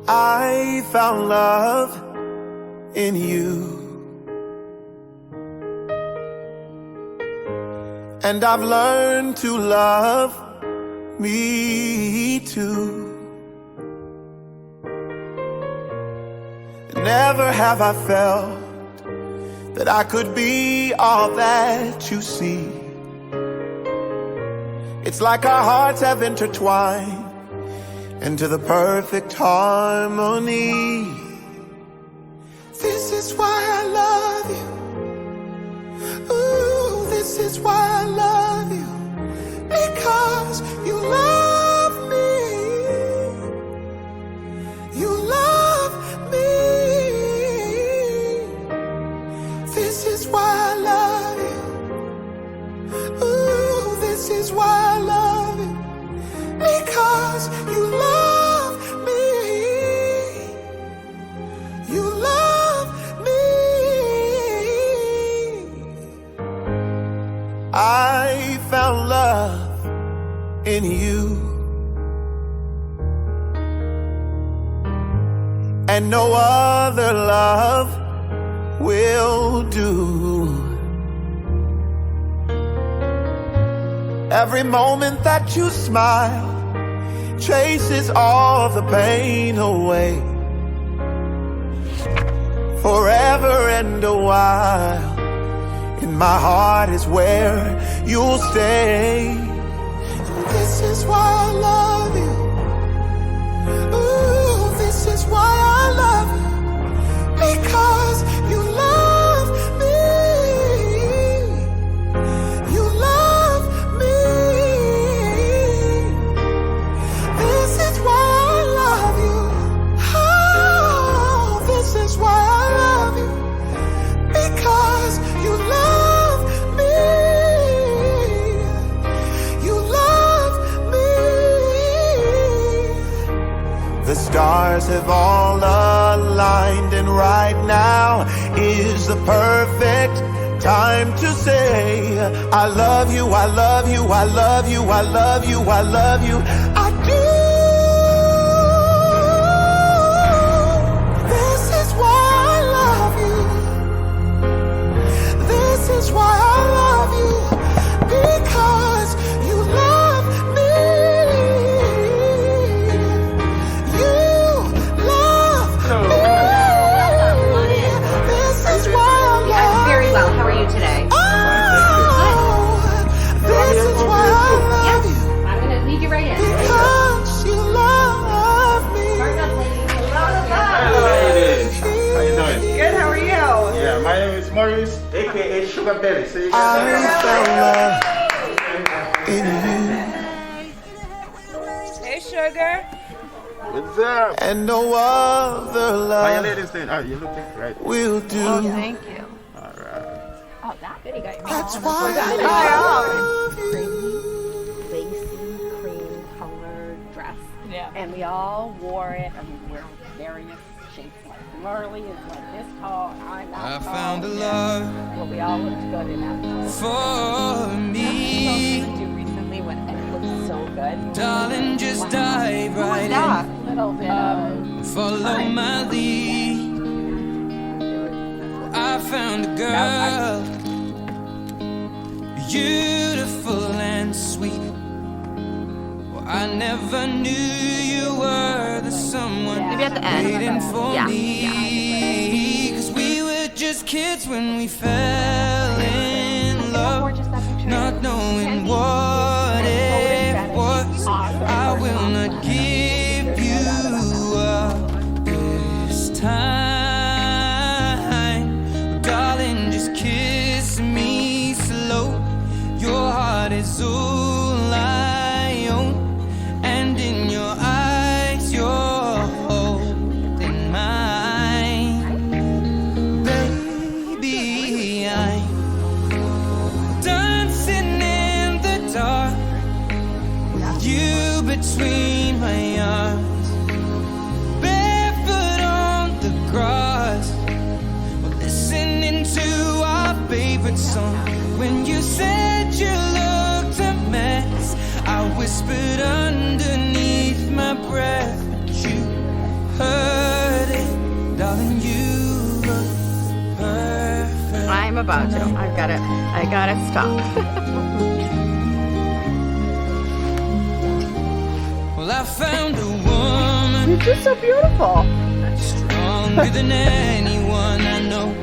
I found love in you. And I've learned to love me too. Never have I felt that I could be all that you see. It's like our hearts have intertwined into the perfect harmony. This is why I love you. Ooh, this is why I love you. Because you love me. You love me. This is why I love you. Ooh, this is why I love you. Because you love me. You love me. I found love in you. And no other love will do. Every moment that you smile chases all of the pain away. Forever and a while, in my heart is where you'll stay. This is why I love you. Ooh, this is why I love you. Because you love me. You love me. This is why I love you. Oh, this is why I love you. Because you love me. You love me. The stars have all aligned, and right now is the perfect time to say I love you, I love you, I love you, I love you, I love you, I do. This is why I love you. This is why I love you. Because you love me. You love me. This is why I love you. I'm very well. How are you today? Oh, this is why I love you. I'm going to lead you right in. Because you love me. Hello, ladies. How you doing? Good, how are you? Yeah, my name is Maurice, aka Sugar Belly. So you I found love in Hey, sugar. What's up? you. And no other How you love ladies doing? Oh, you're looking great. will do. Thank you. Alright. Oh, that video got me. That's why I love you. Lacy cream colored dress. Yeah. And we all wore it. I mean, we're various shapes. Like Marley is like this tall. I'm not I tall. found a love But we all looked good in that. for me. Do recently when it looked so good. Darling, just dive right A little bit of. in. Follow my lead. I found a girl, beautiful and sweet. Well, I never knew you were the someone Maybe at the end. waiting for Yeah. me. 'Cause we were just kids when we fell in love, not knowing what it was. I will not give you up this time. Darling, just kiss me slow. Your heart is all I own, and in your eyes you're holding mine. Baby, I'm dancing in the dark, you between my arms, barefoot on the grass. We're listening to our favorite song. When you said you looked a mess, I whispered underneath my breath, but you heard I'm about to. I gotta stop. Well, I found a woman. You're just so beautiful. Stronger than anyone I know.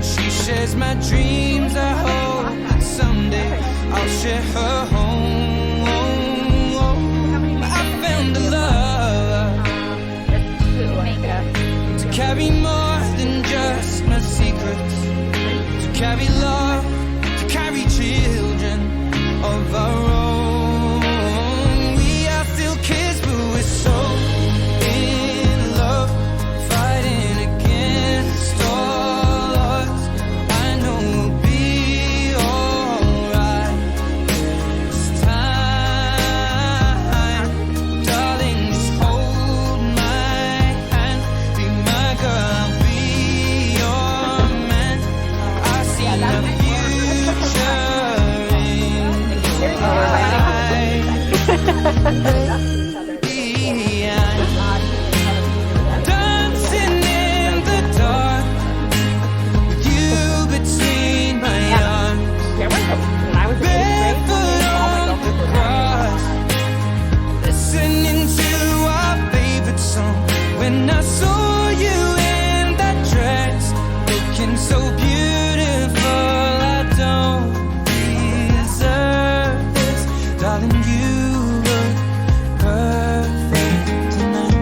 She shares my dreams. I hope that someday I'll share her home. I found a love to carry more than just my secrets, to carry love, to carry children of our own. We are still kids, but we're so in love, fighting against all odds. I know we'll be alright this time. Darling, just hold my hand, be my girl, I'll be your man. I see the future in dancing in the dark with you between my arms, barefoot on the grass, listening to our favorite song. When I saw you in that dress, looking so beautiful, I don't deserve this, darling. You look perfect tonight.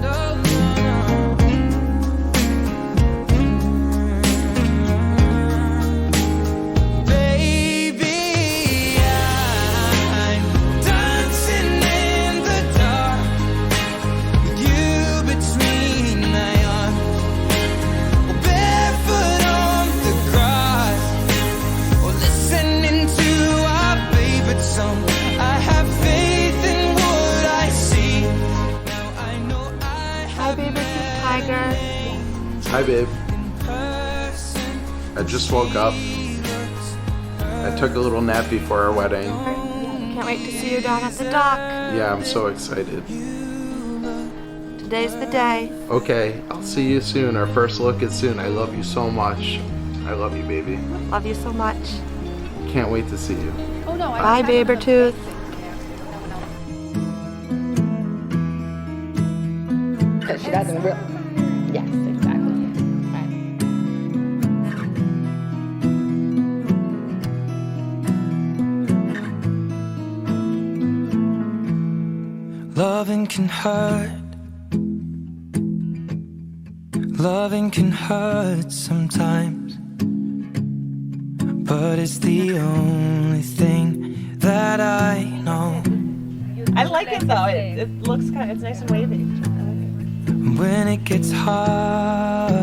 No, no, baby, I'm dancing in the dark with you between my arms, barefoot on the grass, or listening to our favorite song. I have faith in what I see. Now I know I have Tiger. Hi, babe. person. I just woke up. I took a little nap before our wedding. Can't wait to see you down at the dock. Yeah, I'm so excited. Today's the day. Okay, I'll see you soon. Our first look is soon. I love you so much. I love you, baby. Love you so much. Can't wait to see you. Oh no, Bye, Babertooth. Because she doesn't really. Yes, exactly. Right. Loving can hurt. Loving can hurt sometimes, but it's the only thing that I know. I like it though. It looks kind of, it's nice and wavy. When it gets hard,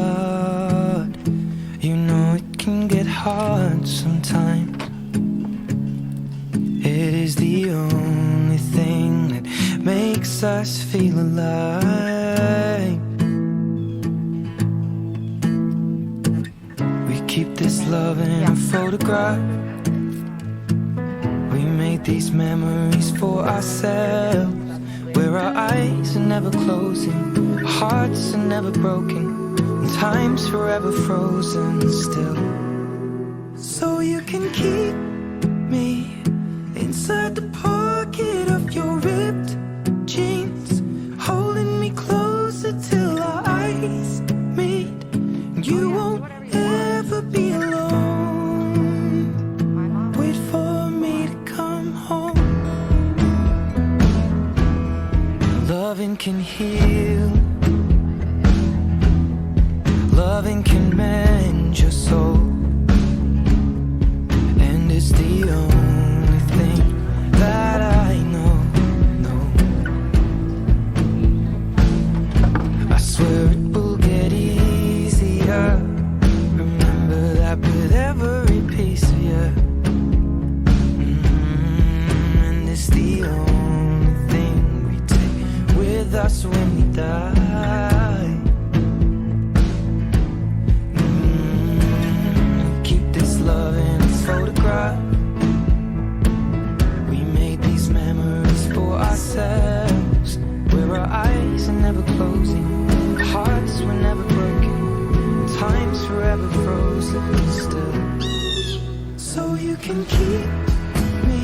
you know it can get hard sometimes. It is the only thing that makes us feel alive. We keep this love in a photograph. We made these memories for ourselves, where our eyes are never closing, our hearts are never broken, and time's forever frozen still. So you can keep me inside the pocket of your ripped jeans, holding me closer till our eyes meet. You won't ever be alone. Wait for me to come home. Loving can heal. Loving can mend your soul. And it's the only thing that I know. I swear it will get easier. Remember that with every piece of you. And it's the only thing we take with us when we die. me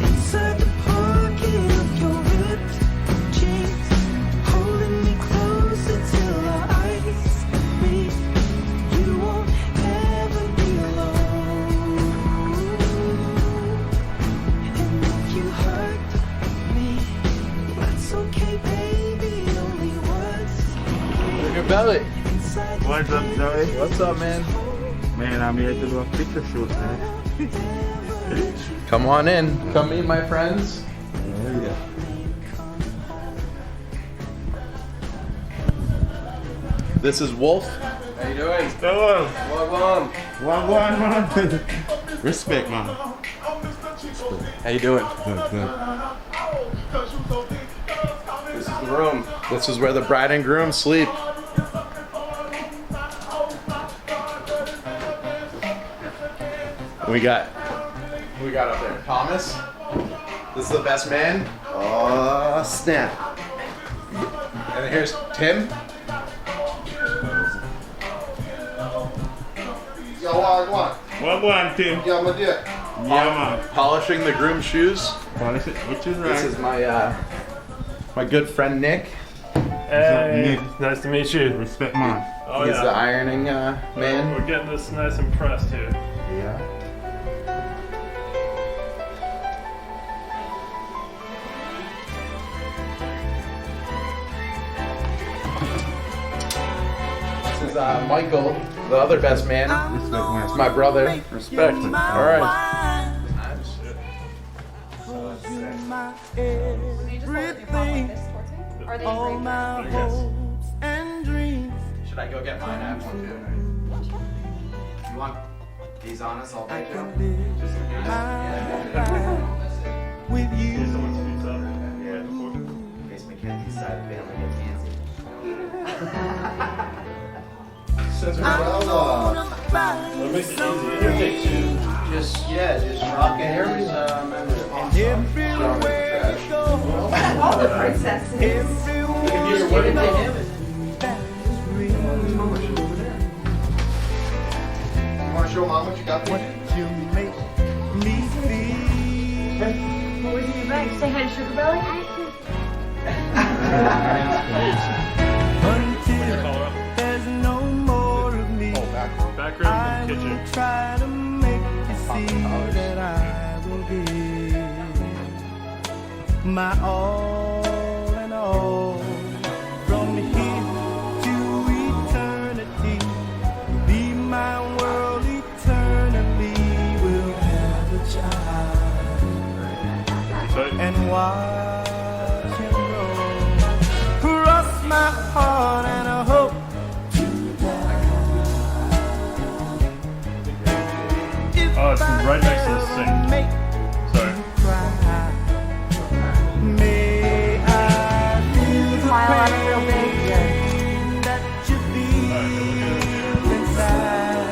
inside the pocket of your ripped jeans, holding me closer till our eyes meet. You won't ever be alone. And if you hurt me, that's okay, baby. Only once. Look at Belly. What's up, Joey? What's up, man? Man, I'm here to do a picture shoot, man. Come on in. Come meet my friends. This is Wolf. How you doing? Hello. Welcome. Man. Respect, man. How you doing? Good, good. This is the room. This is where the bride and groom sleep. We got up there Thomas. This is the best man. Oh, snap. And here's Tim. Yo, what? What one, Tim? Yo, my dear. Yeah, man. Polishing the groom's shoes. Polish it. Which is right. This is my good friend Nick. Hey, nice to meet you. Respect, man. Oh, He's yeah. the ironing man. We're getting this nice and pressed here. Yeah. This is Michael, the other best man. Respect, man. It's my brother. Respect. All right. Are they All my hopes and dreams. Should I go get mine? I have one too. You want these on us all day, Joe? Just in case. With you. Here's someone to speak up. Yeah. In case Mackenzie's side of the family gets antsy. It'll make it easy. It'll take two. Just rock it. Everybody's Everywhere you go. All the princesses. Everywhere You want to show Mom what you got for me? you make me feel. What's in your bag? Say hi to Sugar Belly. Until there's no more of me. Back room I in the will kitchen. try to make you see that I will give my all in all. From here to eternity, be my world eternally. We'll have a child and watch him grow. Cross my heart and I hope. Oh, it's right next to the sink. Sorry. May I feel the Smile at it real big. pain that you feel inside.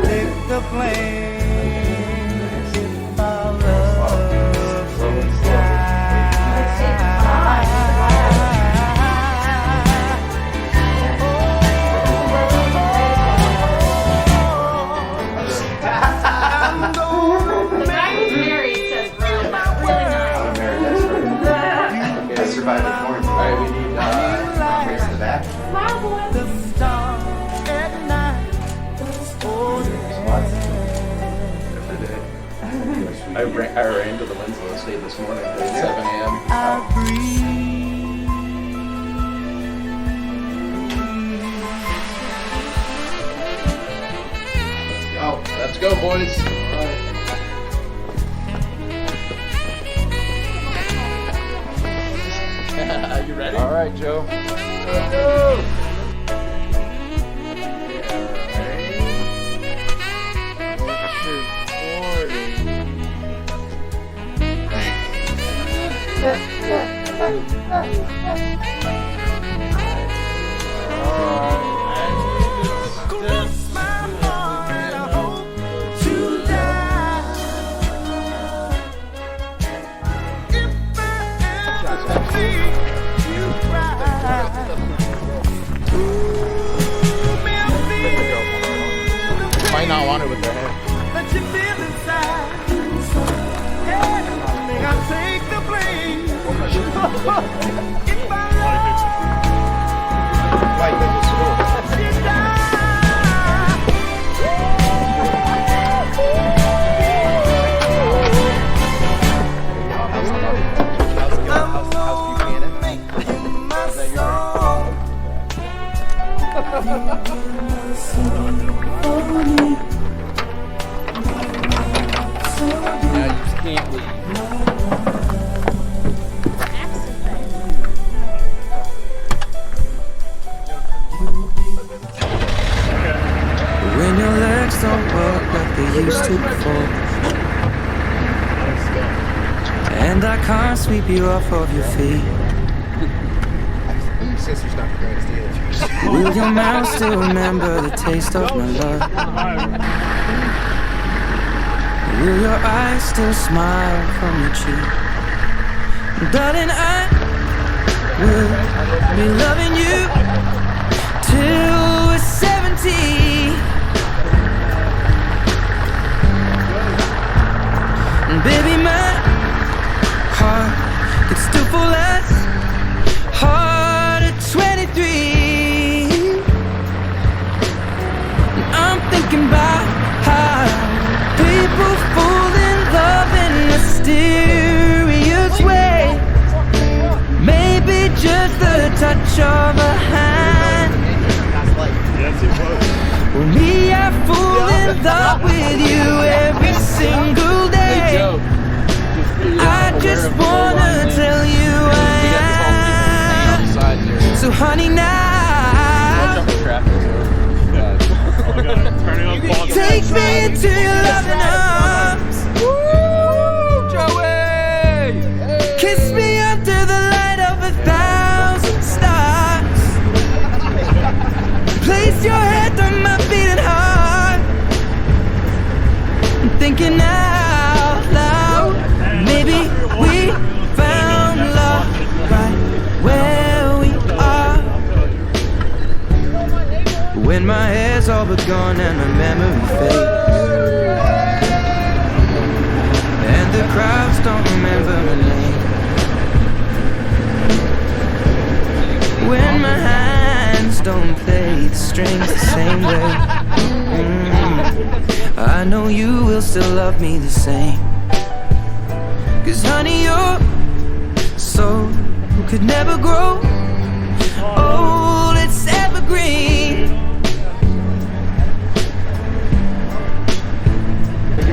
Take the blame if our love goes I'm gonna Maggie's married, says Rose. Really nice. I'm married, that's right. I survived the quarantine. All right, we need Race in the back. Smile, boy. the stars at night. Oh, I ran to the Winslow Estate this morning at 7 a.m. I breathe. Oh, let's go, boys. You ready? All right, Joe. Cross my heart and I hope to die. If I ever see you cry, ooh, may I feel the Might not want it with their hair. that you feel inside. can't leave. When your legs don't work like they used to before, and I can't sweep you off of your feet. Your sister's not the greatest either. Will your mouth still remember the taste of my love? Will your eyes still smile from your cheek? Darling, I will be loving you till we're 70. And baby, my heart could still fall as hard at 23. And I'm thinking about how people fall in love in mysterious ways. Maybe just the touch of a hand. Well, me, I fall in love with you every single day. I just wanna tell you I am. So honey, now take me into your loving arms. Woo, Joey! Kiss me under the light of 1,000 stars. Place your head on my beating heart. I'm thinking out loud. Maybe we found love right where we are. When my hair's all but gone and my memory fades, and the crowds don't remember my name. When my hands don't play the strings the same way, I know you will still love me the same. 'Cause honey, your soul could never grow old, it's evergreen.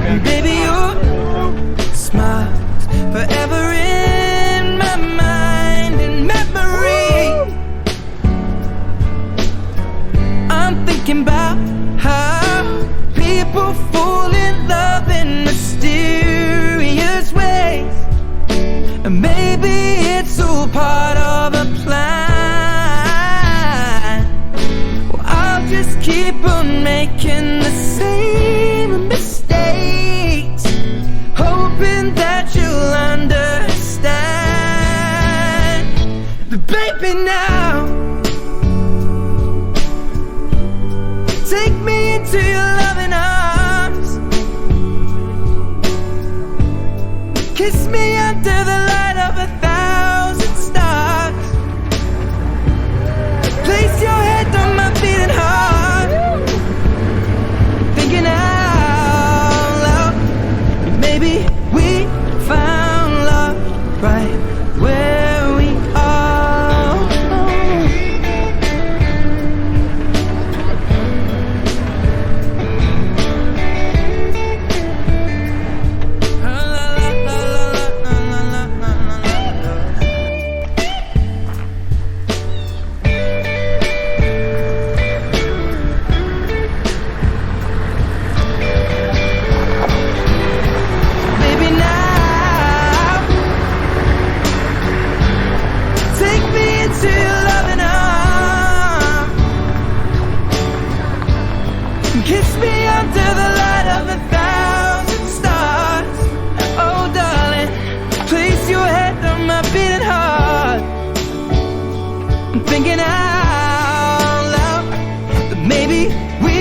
And baby, your smile's forever in my mind and memory. I'm thinking about how people fall in love in mysterious ways. And maybe it's all part of a plan. Well, I'll just keep on making the same mistakes, hoping that you'll understand. But baby, now take me into your loving arms. Kiss me under the light of 1,000 stars. Place your head on my beating heart. Thinking out loud. Maybe we found love right where we are. Baby, now take me into your loving arms. Kiss me under the light of 1,000 stars. Oh, darling, place your head on my beating heart. I'm thinking out loud that maybe we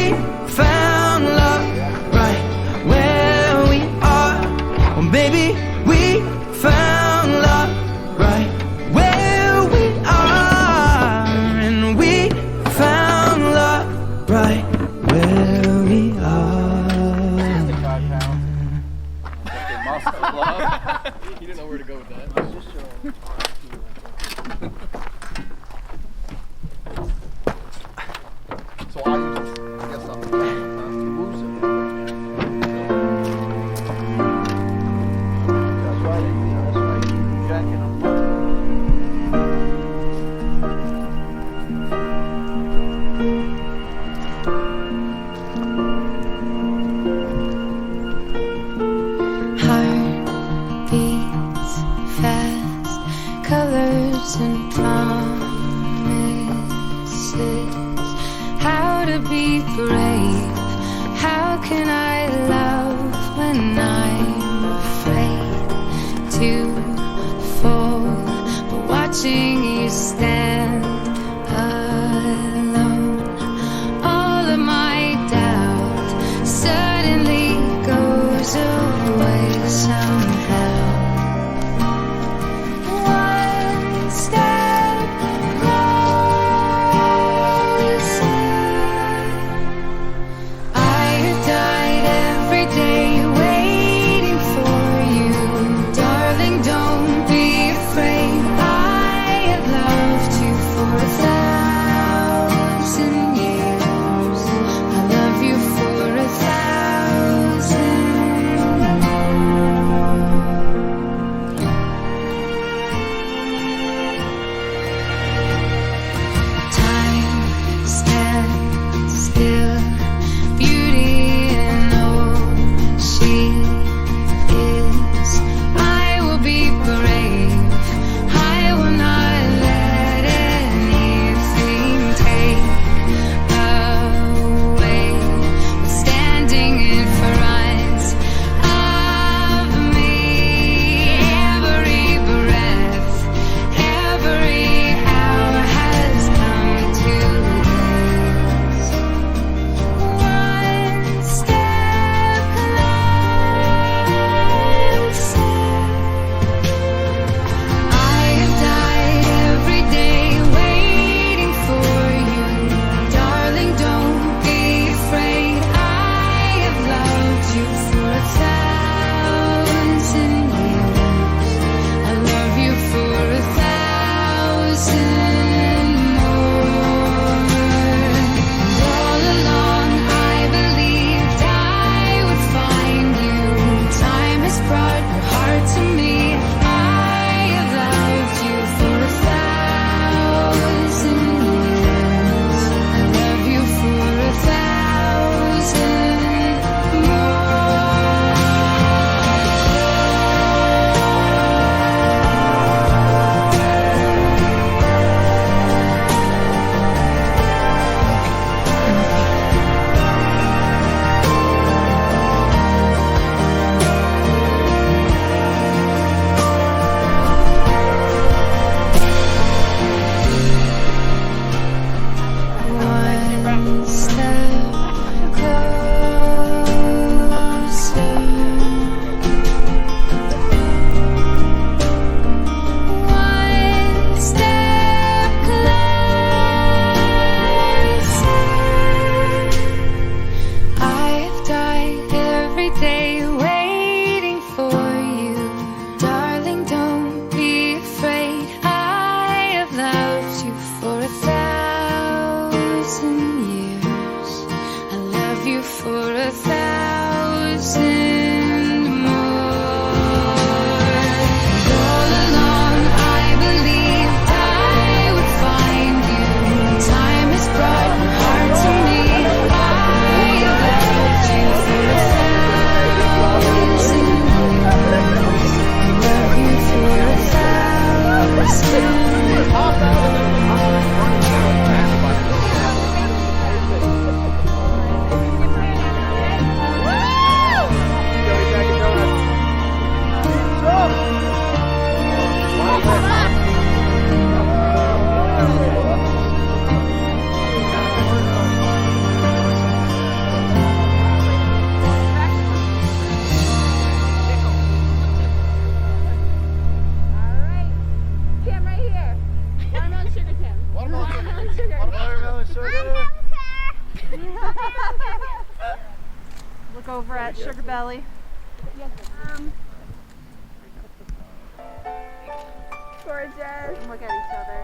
found love right where we are. Or maybe we found love right where we are. And we found love right where we are. 65 pounds. You didn't know where to go with that. So I guess something. Sugar belly. Gorgeous. Look at each other.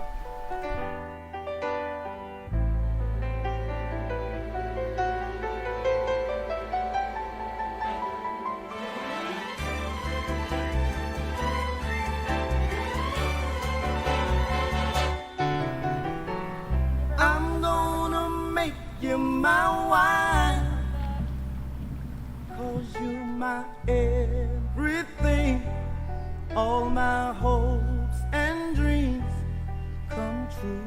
I'm gonna make you my wife, 'cause you're my everything. All my hopes and dreams come true.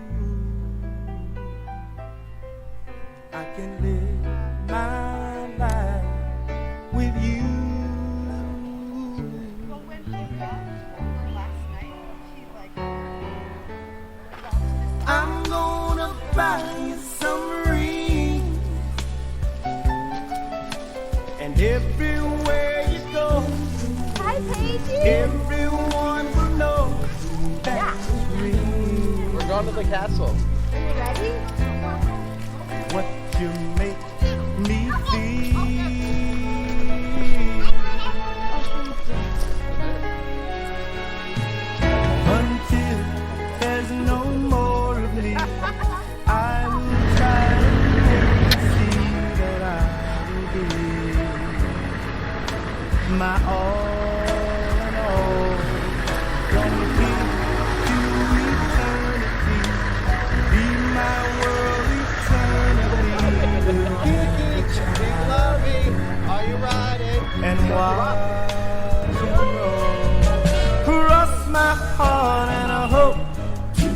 I can live my life with you. I'm gonna buy you some rings, and everywhere you go, Hi, Paige. everyone will know that's real. We're going to the castle. Are you ready? What you make me feel. Until there's no more of me, I will try to make you see that I will be my all in all. From here to eternity, be my world eternally. Are you riding? And watch it roll. Cross my heart and I hope to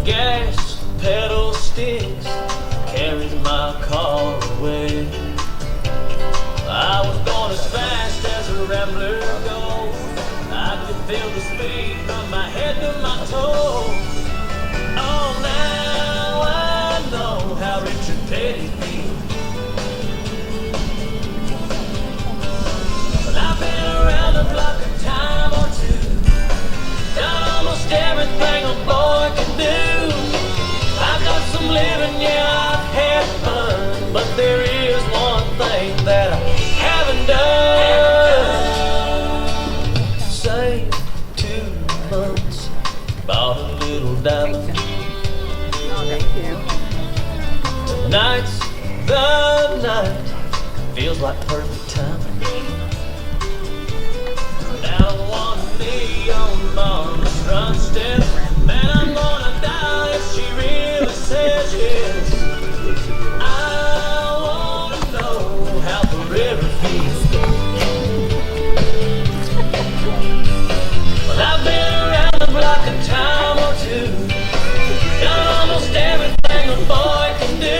Gas, pedal sticks, carries my car away. I was going as fast as a rambler goes. I could feel the speed from my head to my toes. Oh, now I know how Richard Petty feels. But I've been around the block a time or two, done almost everything a boy can do. I've done some living, yeah, I've had fun, but there is one thing that I haven't done. Tonight's the night, feels like perfect timing. Now I wanna be on Mama's front step. Man, I'm gonna die if she really says yes. I wanna know how the river feels. Well, I've been around the block a time or two, done almost everything a boy can do.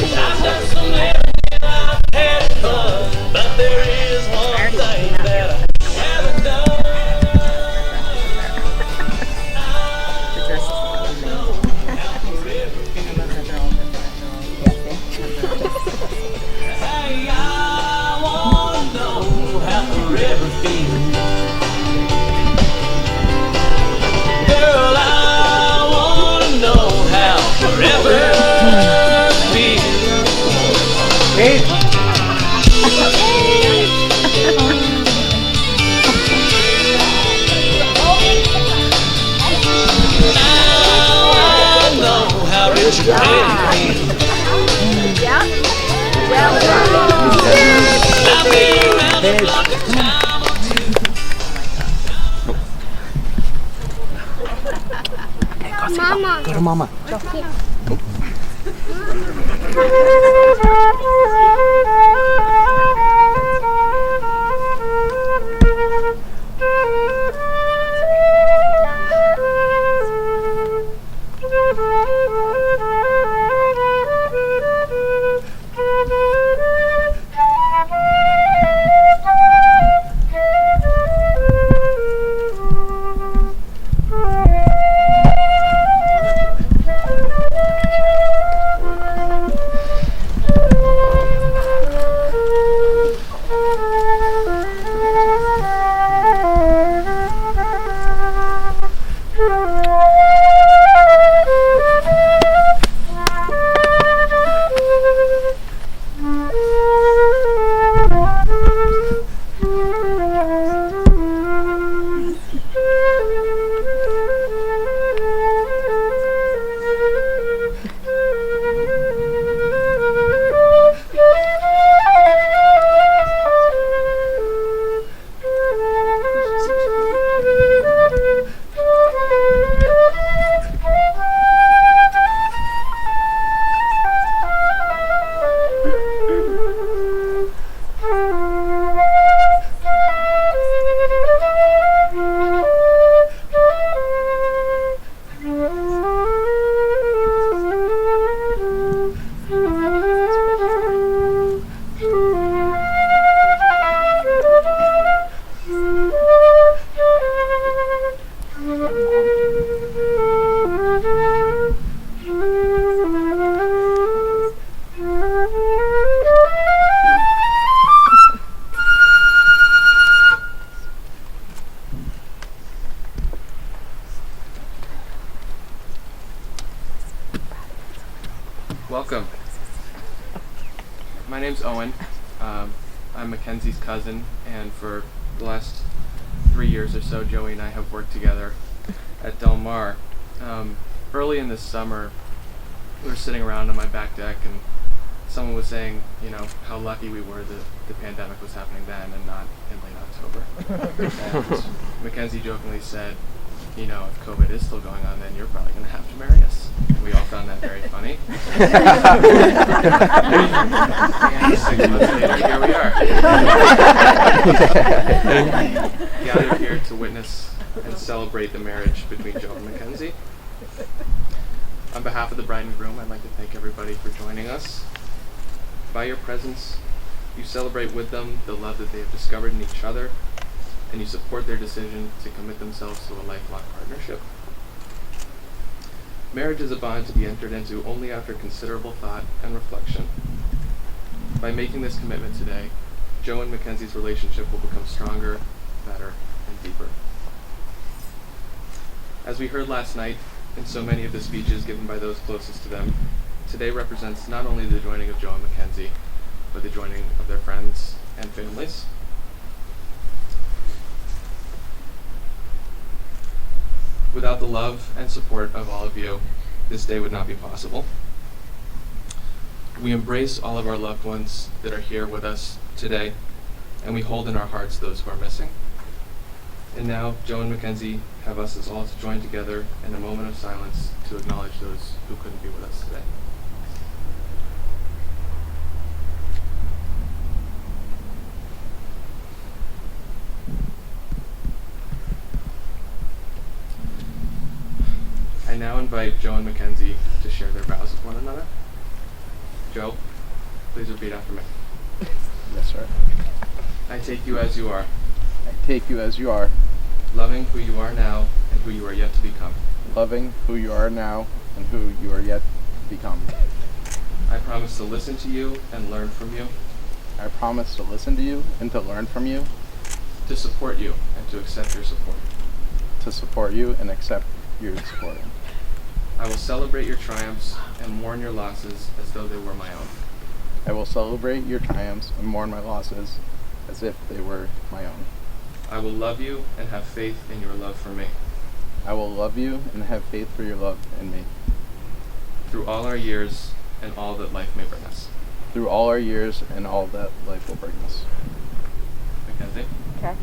I've done some living and I've had fun, but there is one thing that I haven't done. Hey, I wanna know how the river feels. Girl, I wanna know how the river feels. Hey. I know how rich you made me. Yeah. Well, I've been around the block a time or two. Mama. Go to mama. Welcome. My name's Owen. I'm Mackenzie's cousin, and for the last 3 years or so, Joey and I have worked together at Del Mar. Early in this summer, we were sitting around on my back deck, and someone was saying, you know, how lucky we were that the pandemic was happening then and not in late October. And Mackenzie jokingly said, you know, if COVID is still going on, then you're probably going to have to marry us. And we all found that very funny. And 6 months later, here we are. Gathered here to witness and celebrate the marriage between Joe and Mackenzie. On behalf of the bride and groom, I'd like to thank everybody for joining us. By your presence, you celebrate with them the love that they have discovered in each other, and you support their decision to commit themselves to a lifelong partnership. Marriage is a bond to be entered into only after considerable thought and reflection. By making this commitment today, Joe and Mackenzie's relationship will become stronger, better, and deeper. As we heard last night in so many of the speeches given by those closest to them, today represents not only the joining of Joe and Mackenzie, but the joining of their friends and families. Without the love and support of all of you, this day would not be possible. We embrace all of our loved ones that are here with us today, and we hold in our hearts those who are missing. And now, Joe and Mackenzie have us all to join together in a moment of silence to acknowledge those who couldn't be with us today. I now invite Joe and Mackenzie to share their vows with one another. Joe, please repeat after me. Yes, sir. I take you as you are, I take you as you are, loving who you are now and who you are yet to become. loving who you are now and who you are yet to become. I promise to listen to you and learn from you, I promise to listen to you and to learn from you, to support you and to accept your support. to support you and accept your support. I will celebrate your triumphs and mourn your losses as though they were my own. I will celebrate your triumphs and mourn my losses as if they were my own. I will love you and have faith in your love for me. I will love you and have faith for your love in me. Through all our years and all that life may bring us. Through all our years and all that life will bring us. Mackenzie, Okay.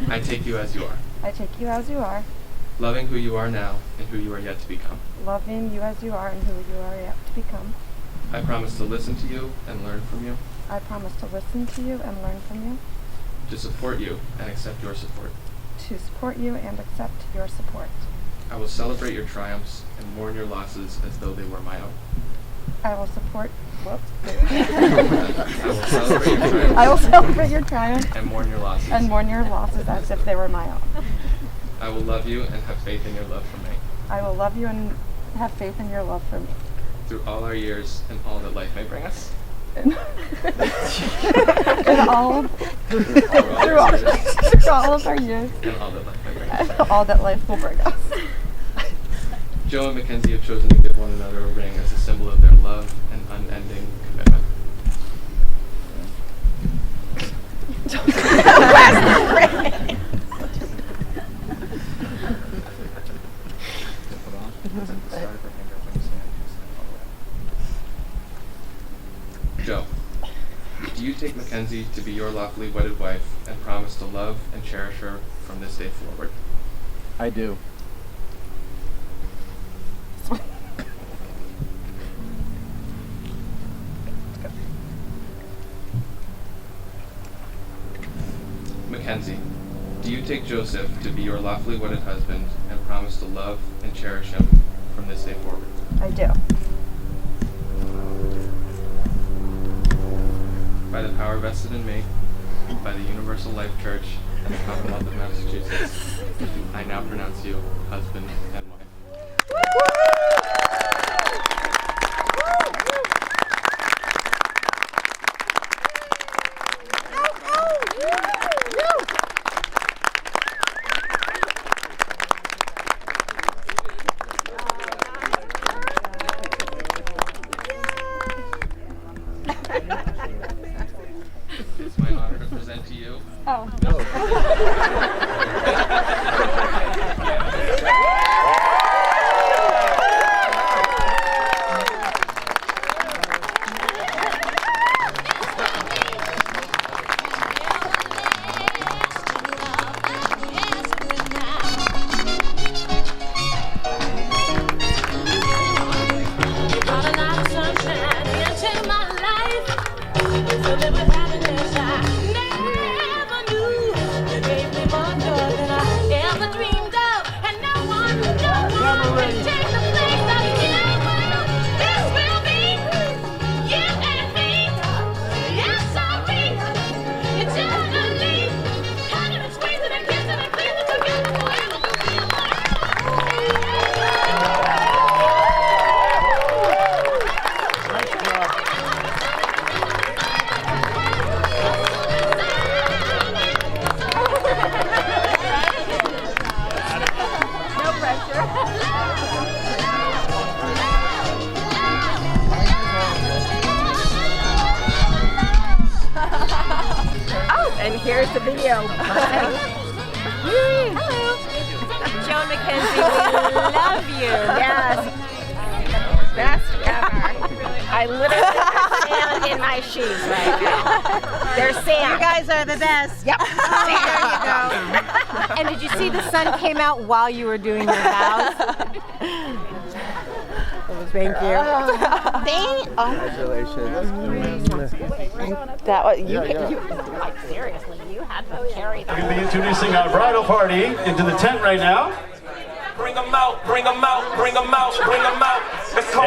I take you as you are, I take you as you are, loving who you are now and who you are yet to become. loving you as you are and who you are yet to become. I promise to listen to you and learn from you, I promise to listen to you and learn from you, to support you and accept your support. to support you and accept your support. I will celebrate your triumphs and mourn your losses as though they were my own. I will support. Whoops. I will celebrate your triumphs I will celebrate your triumph and mourn your losses. and mourn your losses as if they were my own. I will love you and have faith in your love for me. I will love you and have faith in your love for me. Through all our years and all that life may bring us. In all Through all our years through all of our years and all that life may bring us. and all that life will bring us. Joe and Mackenzie have chosen to give one another a ring as a symbol of their love and unending commitment. Joe, do you take Mackenzie to be your lawfully wedded wife and promise to love and cherish her from this day forward? I do. Mackenzie, do you take Joseph to be your lawfully wedded husband and promise to love and cherish him from this day forward? I do. By the power vested in me, by the Universal Life Church and the Commonwealth of Massachusetts, I now pronounce you husband and wife. It's my honor to present to you. Oh. And here's the video. Hello. Joe and Mackenzie, we love you. Yes. Best ever. I literally stand in my shoes right now. There's sand. You guys are the best. Yep. There you go. And did you see the sun came out while you were doing your vows? Thank you. Congratulations. That was you. Like seriously, you had to carry We're going to be introducing our bridal party into the tent right now. Bring them out, bring them out, bring them out, bring them out.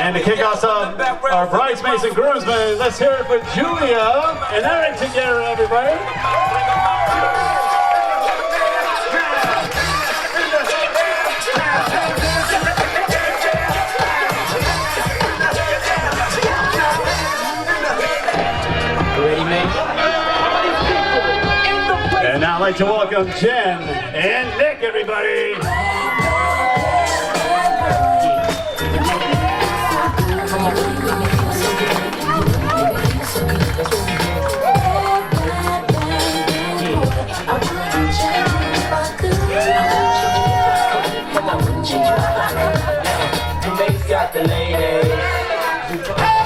And to kick us off, our bridesmaids and groomsmen, let's hear it for Julia and Eric together, everybody. Ready, mate? And now I'd like to welcome Jen and Nick, everybody.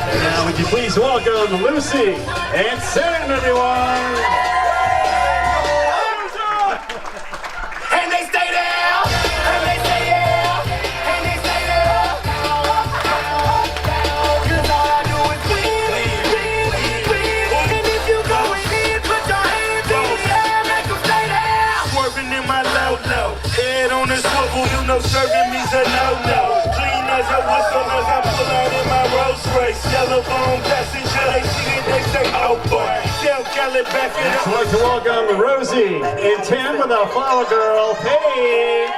And now would you please welcome Lucy and Sam, everyone. And they stay there, and they stay there, and they stay there. Cause all I do is win. And if you going in, put your hands in the air, make them stay there. Swerving in my low, head on the swivel, you know serving me's a no-no. Clean as a whistle as I pull out in my Rolls Royce. Yellow bone passenger, they see it, they say, oh boy. Del Cali back it Next, up. I'd like to welcome Rosie and Tim with our flower girl, Paige.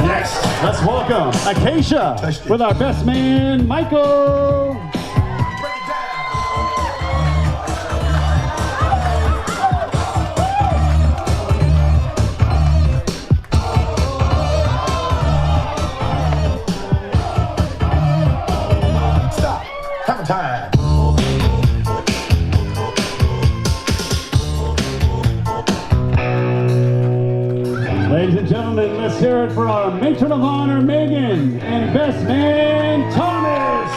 Next, let's welcome Acacia with our best man, Michael. Stop. Have a time. Ladies and gentlemen, let's hear it for our matron of honor, Megan, and best man, Thomas.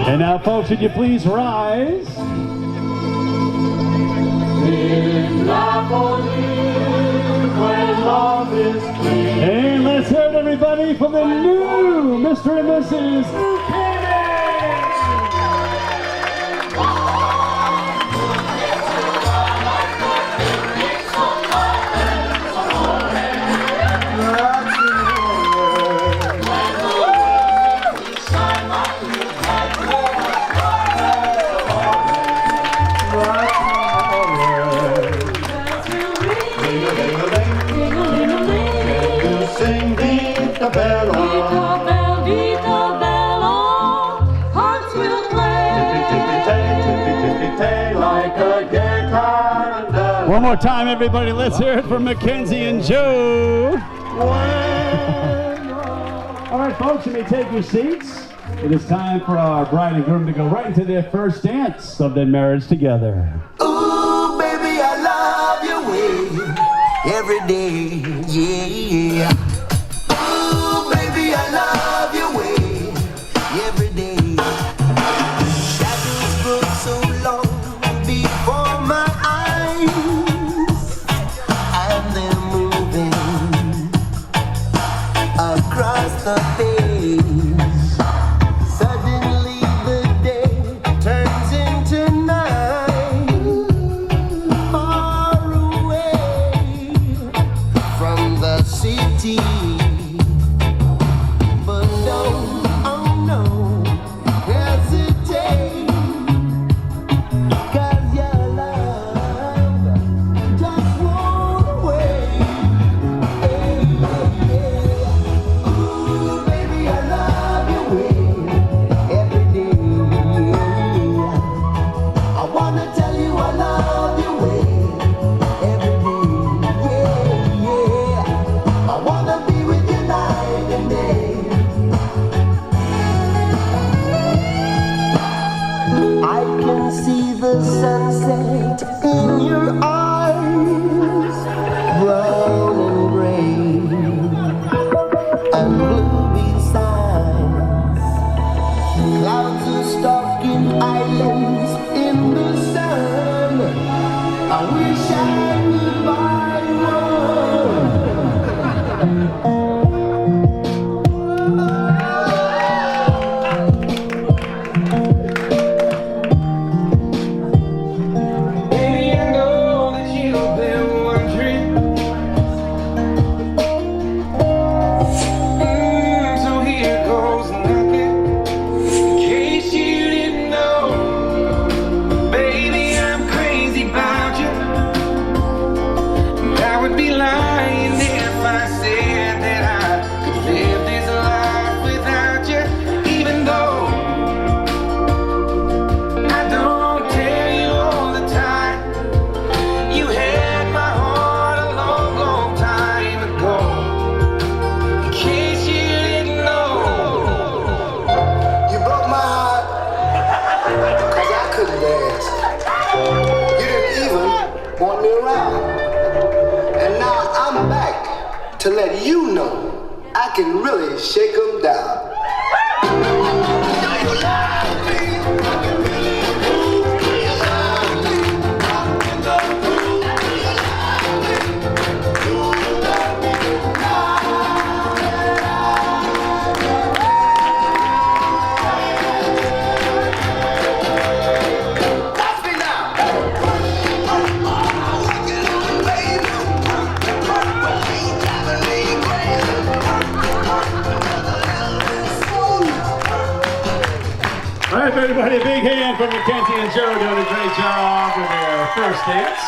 And now, folks, would you please rise? And let's hear it, everybody, for the new Mr. and Mrs. Buchanan. Sing Vita Bella. Hearts will play Like a guitar. One more time, everybody. Let's hear it for Mackenzie and Joe. All right, folks, you may take your seats. It is time for our bride and groom to go right into their first dance of their marriage together. Ooh, baby, I love your way every day, yeah. Ooh, baby, I love your way every day. Shadows grow so long before my eyes, and they're moving across the page. Suddenly the day turns into night, far away from the city your eyes, brown and gray, and blue besides. Clouds are stalking islands in the sun. I wish I could buy one. To let you know I can really shake them down. All right, everybody, a big hand for Mackenzie and Joe doing a great job with their first dance.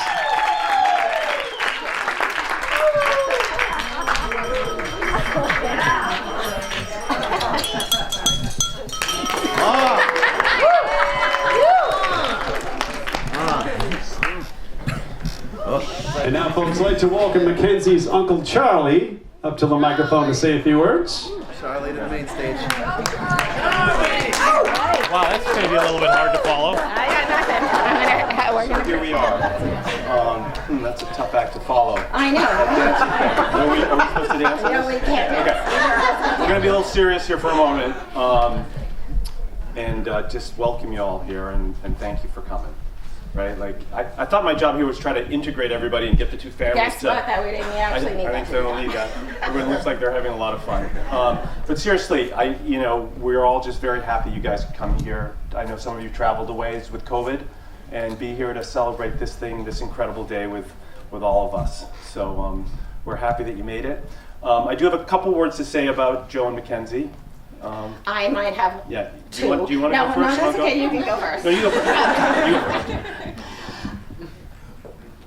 And now, folks, I'd like to welcome Mackenzie's Uncle Charlie up to the microphone to say a few words. Charlie to the main stage. Wow, that's going to be a little bit hard to follow. I got nothing. Here we are. That's a tough act to follow. I know. Are we supposed to dance? No, we can't. Okay. We're going to be a little serious here for a moment. And just welcome you all here and thank you for coming. Right? Like, I thought my job here was try to integrate everybody and get the two families Guess what? That we didn't actually need that. I think they don't need that. Everyone looks like they're having a lot of fun. But seriously, we're all just very happy you guys could come here. I know some of you traveled a ways with COVID and be here to celebrate this incredible day with all of us. So we're happy that you made it. I do have a couple words to say about Joe and Mackenzie. I might have two. Do you want to go first? No, that's okay. You can go first. No, you go first. You go first.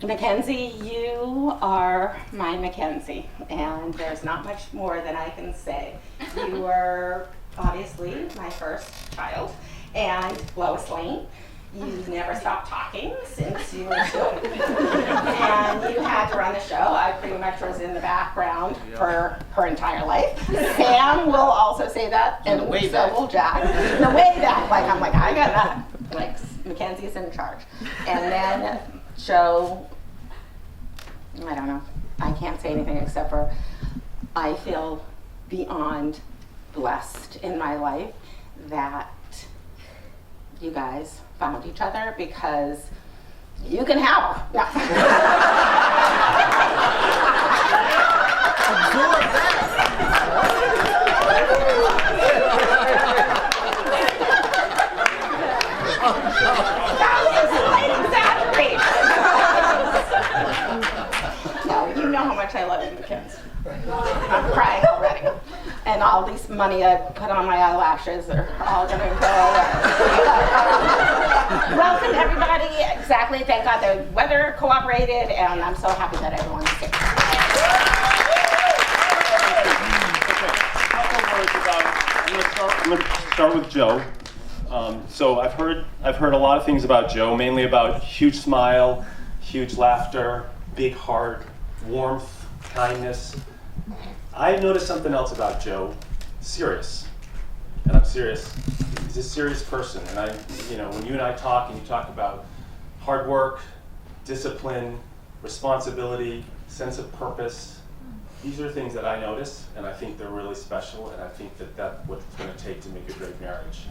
Mackenzie, you are my Mackenzie, and there's not much more than I can say. You were obviously my first child, and Lois Lane. You never stopped talking since you were 2. And you had to run the show. I pretty much was in the background for her entire life. Sam will also say that, and so will Jack. The way that, I'm like, I got that. Like, Mackenzie's in charge. And then Joe, I don't know. I can't say anything except for I feel beyond blessed in my life that you guys found each other because you can have her. No. Absorb that. No, you know how much I love you, Mackenzie. I'm crying already. And all this money I put on my eyelashes are all going to go away. Welcome, everybody. Exactly. Thank God the weather cooperated, and I'm so happy that everyone's here. I'm going to start with Joe. So I've heard a lot of things about Joe, mainly about huge smile, huge laughter, big heart, warmth, kindness. I've noticed something else about Joe, serious. And I'm serious. He's a serious person. And when you and I talk and you talk about hard work, discipline, responsibility, sense of purpose. These are things that I notice, and I think they're really special, and I think that that's what it's going to take to make a great marriage.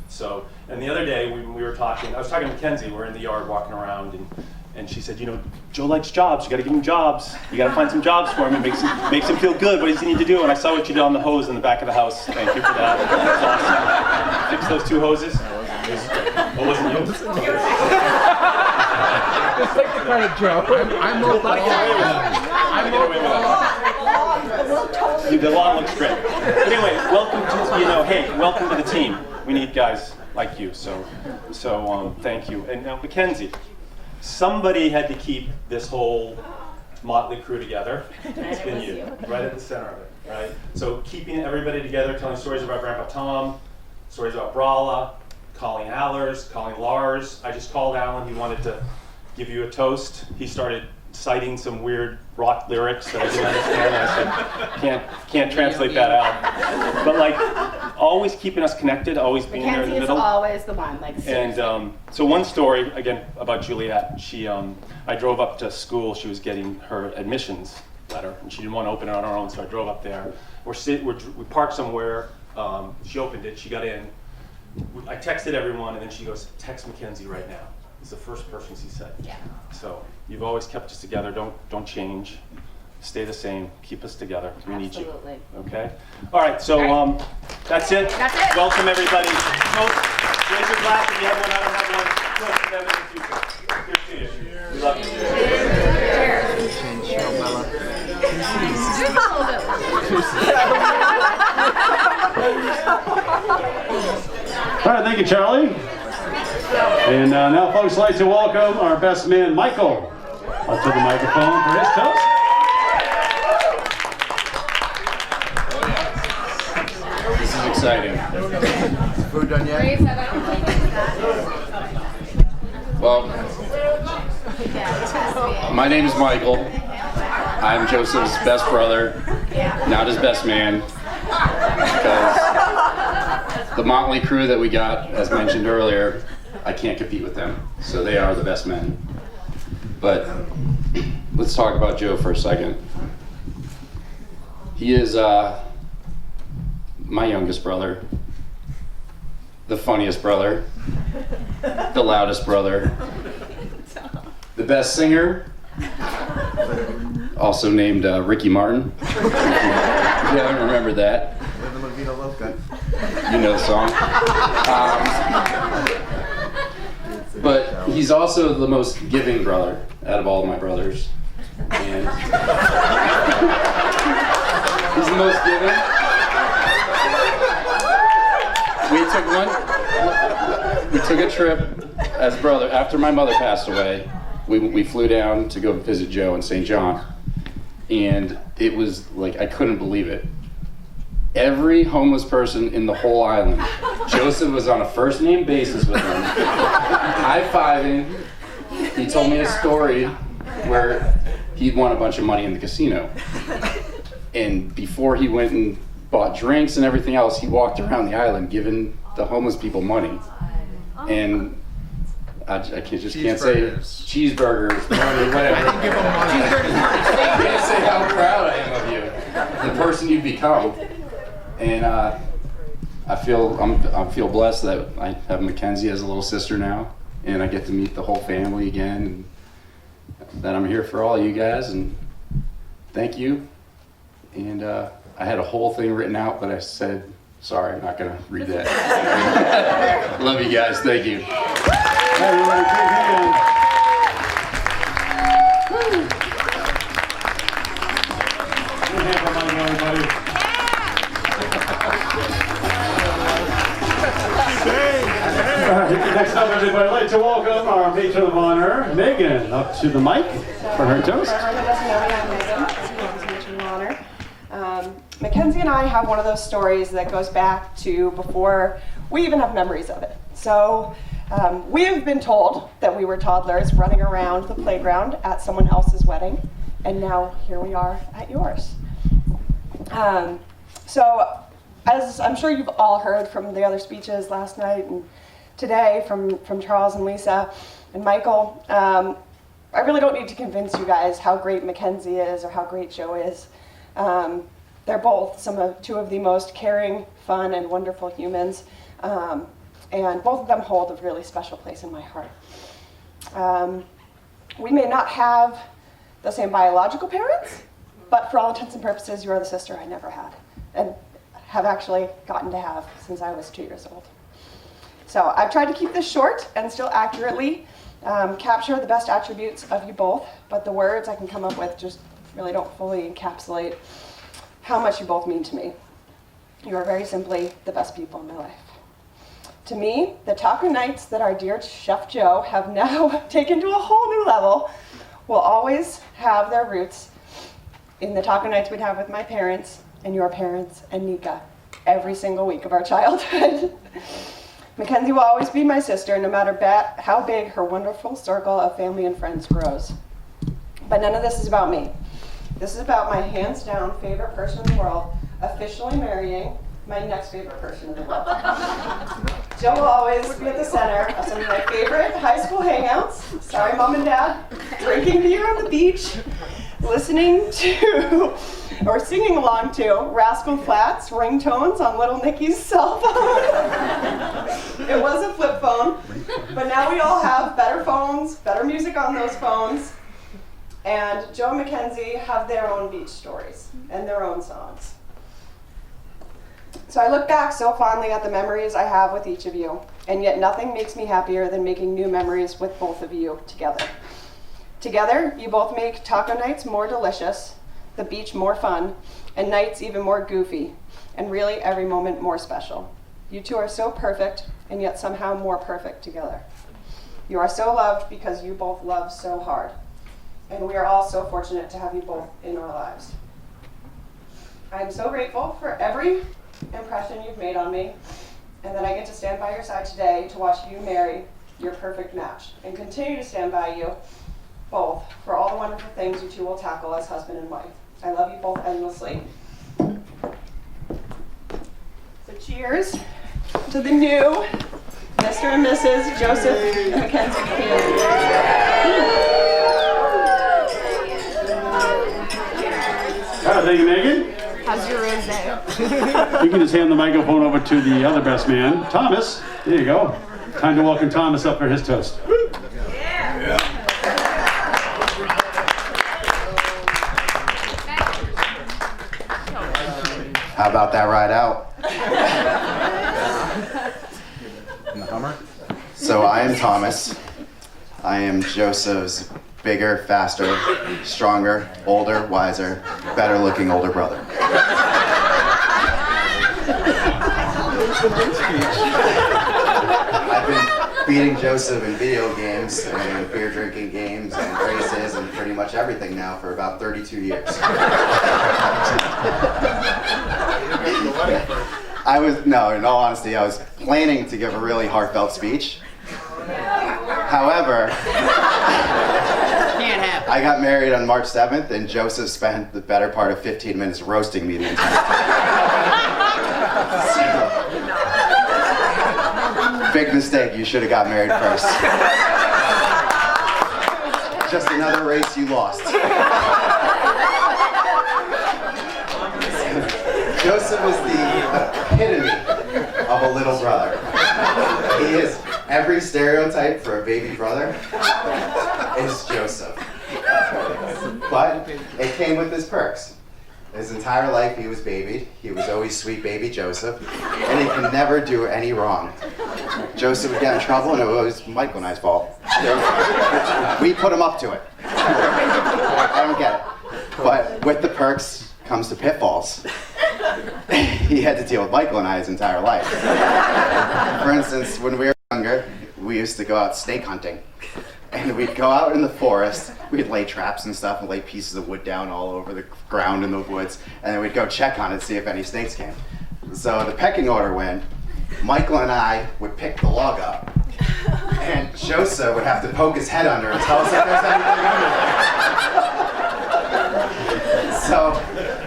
So, and the other day when we were talking, I was talking to Mackenzie, we're in the yard walking around, and she said, you know, Joe likes jobs, you got to give him jobs. You got to find some jobs for him, it makes him feel good, what does he need to do? And I saw what you did on the hose in the back of the house. Thank you for that. That's awesome. Fix those 2 hoses. What wasn't you? Just take the credit, Joe. I'm more The lawn looks great. Anyway, welcome to the team. We need guys like you, so thank you. And now, Mackenzie, somebody had to keep this whole motley crew together. It's been you, right at the center of it, right? So keeping everybody together, telling stories about Grandpa Tom, stories about Brala, calling Allers, calling Lars. I just called Alan, he wanted to give you a toast. He started citing some weird rock lyrics that I didn't understand. I said, can't translate that out. But like, always keeping us connected, always being there in the middle. Mackenzie is always the one, like seriously. And so one story, again, about Juliet. She, I drove up to school, she was getting her admissions letter, and she didn't want to open it on her own, so I drove up there. We parked somewhere, she opened it, she got in. I texted everyone, and then she goes, text Mackenzie right now. It's the first person she said. Yeah. So you've always kept us together. Don't change. Stay the same. Keep us together. We need you. Absolutely. Okay. All right. So that's it. That's it. Welcome everybody. Raise your glass if you have one. I don't have one. Toast to them in the future. Here's to you. We love you. All right, thank you, Charlie. And now, folks, I'd like to welcome our best man, Michael, up to the microphone for his toast. This is exciting. Food done yet? Well, my name is Michael. I'm Joseph's best brother, not his best man, because the motley crew that we got, as mentioned earlier, I can't compete with them, so they are the best men. But let's talk about Joe for a second. He is my youngest brother, the funniest brother, the loudest brother, the best singer, also named Ricky Martin. If you haven't remembered that, you know the song. But he's also the most giving brother out of all of my brothers. And he's the most giving. We took a trip as brother after my mother passed away. We flew down to go visit Joe in St. John, and it was like, I couldn't believe it. Every homeless person in the whole island, Joseph was on a first name basis with them, high-fiving. He told me a story where he'd won a bunch of money in the casino, and before he went and bought drinks and everything else, he walked around the island giving the homeless people money. And I can't say cheeseburgers, money, whatever. I can give them money. Cheeseburgers, money. I can't say how proud I am of you, the person you've become. And I feel blessed that I have Mackenzie as a little sister now, and I get to meet the whole family again, and that I'm here for all you guys, and thank you. And I had a whole thing written out, but I said, sorry, I'm not going to read that. Love you guys. Thank you. Everybody, big hand. Big hand for Michael, everybody. All right, next up, everybody, I'd like to welcome our matron of honor, Megan, up to the mic for her toast. Mackenzie and I have one of those stories that goes back to before we even have memories of it. So we have been told that we were toddlers running around the playground at someone else's wedding, and now here we are at yours. So as I'm sure you've all heard from the other speeches last night and today from Charles and Lisa and Michael, I really don't need to convince you guys how great Mackenzie is or how great Joe is. They're both two of the most caring, fun, and wonderful humans. And both of them hold a really special place in my heart. We may not have the same biological parents, but for all intents and purposes, you are the sister I never had, and have actually gotten to have since I was 2 years old. So I've tried to keep this short and still accurately capture the best attributes of you both, but the words I can come up with just really don't fully encapsulate how much you both mean to me. You are very simply the best people in my life. To me, the taco nights that our dear Chef Joe have now taken to a whole new level will always have their roots in the taco nights we'd have with my parents and your parents and Nika every single week of our childhood. Mackenzie will always be my sister, no matter how big her wonderful circle of family and friends grows. But none of this is about me. This is about my hands down favorite person in the world officially marrying my next favorite person in the world. Joe will always be at the center of some of my favorite high school hangouts. Sorry, Mom and Dad. Drinking beer on the beach, listening to, or singing along to, Rascal Flatts ringtones on little Nikki's cell phone. It was a flip phone, but now we all have better phones, better music on those phones, and Joe and Mackenzie have their own beach stories and their own songs. So I look back so fondly at the memories I have with each of you, and yet nothing makes me happier than making new memories with both of you together. Together, you both make taco nights more delicious, the beach more fun, and nights even more goofy, and really every moment more special. You two are so perfect, and yet somehow more perfect together. You are so loved because you both love so hard, and we are all so fortunate to have you both in our lives. I am so grateful for every impression you've made on me, and that I get to stand by your side today to watch you marry your perfect match, and continue to stand by you both for all the wonderful things you two will tackle as husband and wife. I love you both endlessly. So cheers to the new Mr. and Mrs. Joseph and Mackenzie Buchanan. Thank you, Megan. How's your rosé? You can just hand the microphone over to the other best man, Thomas. There you go. Time to welcome Thomas up for his toast. How about that ride out? In the Hummer? So I am Thomas. I am Joseph's bigger, faster, stronger, older, wiser, better looking older brother. I've been beating Joseph in video games and beer drinking games and races and pretty much everything now for about 32 years. In all honesty, I was planning to give a really heartfelt speech. However, I got married on March 7th, and Joseph spent the better part of 15 minutes roasting me the entire time. Big mistake, you should have got married first. Just another race you lost. Joseph is the epitome of a little brother. He is every stereotype for a baby brother is Joseph. But it came with his perks. His entire life he was babied. He was always sweet baby Joseph, and he could never do any wrong. Joseph would get in trouble, and it was Michael and I's fault. We put him up to it. I don't get it. But with the perks comes the pitfalls. He had to deal with Michael and I his entire life. For instance, when we were younger, we used to go out snake hunting. And we'd go out in the forest, we'd lay traps and stuff and lay pieces of wood down all over the ground in the woods, and then we'd go check on it, see if any snakes came. So the pecking order went, Michael and I would pick the log up, and Joseph would have to poke his head under and tell us if there's anything under there. So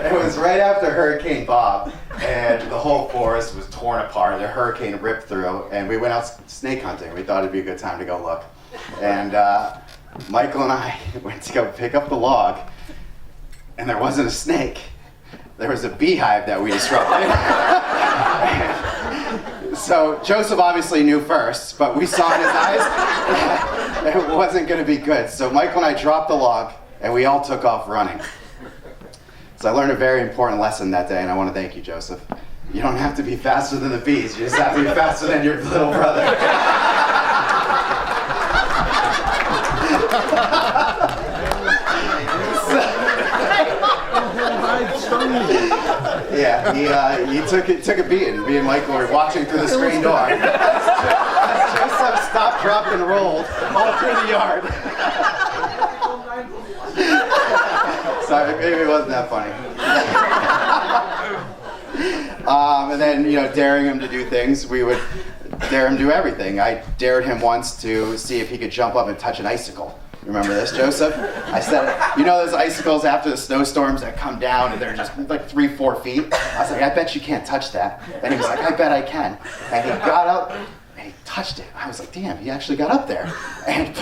it was right after Hurricane Bob, and the whole forest was torn apart, the hurricane ripped through, and we went out snake hunting. We thought it'd be a good time to go look. And Michael and I went to go pick up the log, and there wasn't a snake. There was a beehive that we disrupted. So Joseph obviously knew first, but we saw in his eyes that it wasn't going to be good. So Michael and I dropped the log, and we all took off running. So I learned a very important lesson that day, and I want to thank you, Joseph. You don't have to be faster than the bees. You just have to be faster than your little brother. Yeah, he took a beating. Me and Michael were watching through the screen door. As Joseph stopped, dropped, and rolled all through the yard. Sorry, maybe it wasn't that funny. And then, daring him to do things, we would dare him to do everything. I dared him once to see if he could jump up and touch an icicle. Remember this, Joseph? I said, those icicles after the snowstorms that come down and they're just like 3-4 feet? I was like, I bet you can't touch that. And he was like, I bet I can. And he got up and he touched it. I was like, damn, he actually got up there.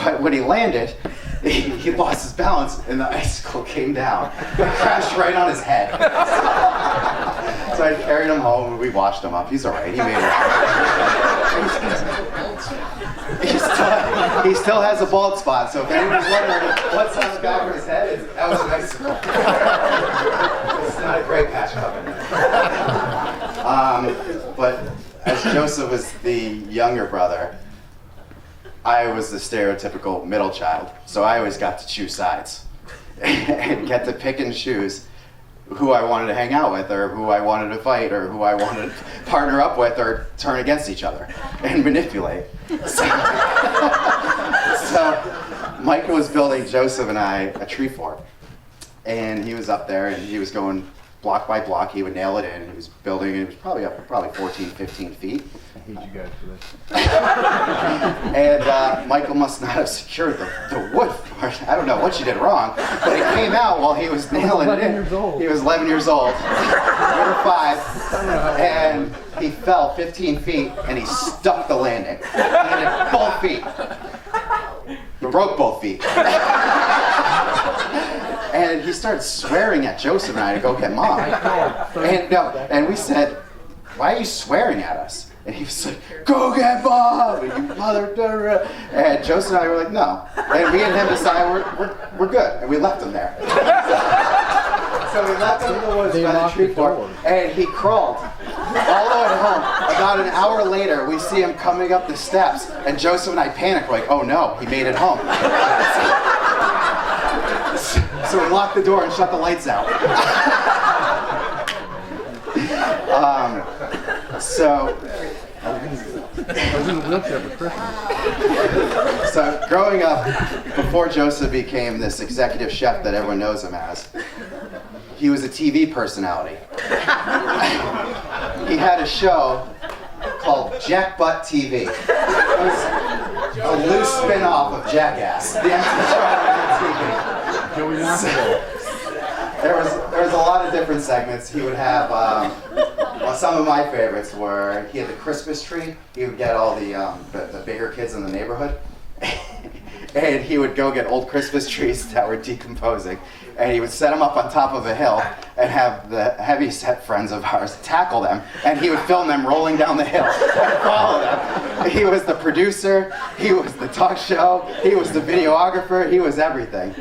But when he landed, he lost his balance and the icicle came down. It crashed right on his head. So I carried him home and we washed him up. He's all right. He made it. He still has a bald spot, so if anyone's wondering what's on the back of his head, that was an icicle. It's not a great patch up. But as Joseph was the younger brother, I was the stereotypical middle child, so I always got to choose sides and get to pick and choose who I wanted to hang out with, or who I wanted to fight, or who I wanted to partner up with, or turn against each other and manipulate. So Michael was building Joseph and I a tree fort, and he was up there and he was going block by block. He would nail it in. He was building, and it was probably up 14, 15 feet. I hate you guys for this. And Michael must not have secured the wood part. I don't know what she did wrong, but it came out while he was nailing it in. He was 11 years old. We were 5, and he fell 15 feet, and he stuck the landing. He landed both feet. He broke both feet. And he started swearing at Joseph and I to go get Mom. And we said, why are you swearing at us? And he was like, go get Mom, and you mother. And Joseph and I were like, no. And me and him decided we're good, and we left him there. So we left him by the tree fort, and he crawled all the way home. About an hour later, we see him coming up the steps, and Joseph and I panicked. We're like, oh no, he made it home. So we locked the door and shut the lights out. So growing up, before Joseph became this executive chef that everyone knows him as, he was a TV personality. He had a show called Jackbutt TV. It was a loose spin-off of Jackass. The actual show on TV. There was a lot of different segments. He would have, some of my favorites were, he had the Christmas tree. He would get all the bigger kids in the neighborhood. And he would go get old Christmas trees that were decomposing. And he would set them up on top of a hill and have the heavy-set friends of ours tackle them. And he would film them rolling down the hill and follow them. He was the producer. He was the talk show. He was the videographer. He was everything.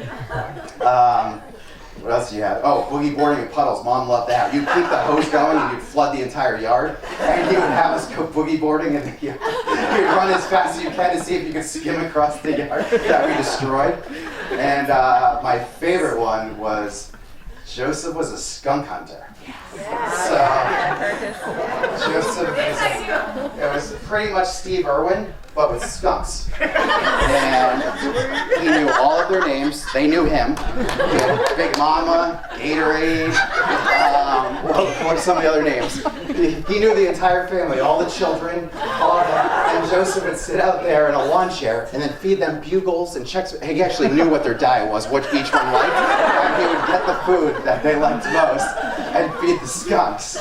What else do you have? Oh, boogie boarding in puddles. Mom loved that. You'd keep the hose going and you'd flood the entire yard. And he would have us go boogie boarding in the yard. You'd run as fast as you can to see if you could skim across the yard that we destroyed. And my favorite one was Joseph was a skunk hunter. So Joseph, it was pretty much Steve Irwin, but with skunks. And he knew all of their names. They knew him. He had Big Mama, Gatorade, what are some of the other names? He knew the entire family, all the children, all of them. And Joseph would sit out there in a lawn chair and then feed them bugles and checks. He actually knew what their diet was, what each one liked. And he would get the food that they liked most and feed the skunks.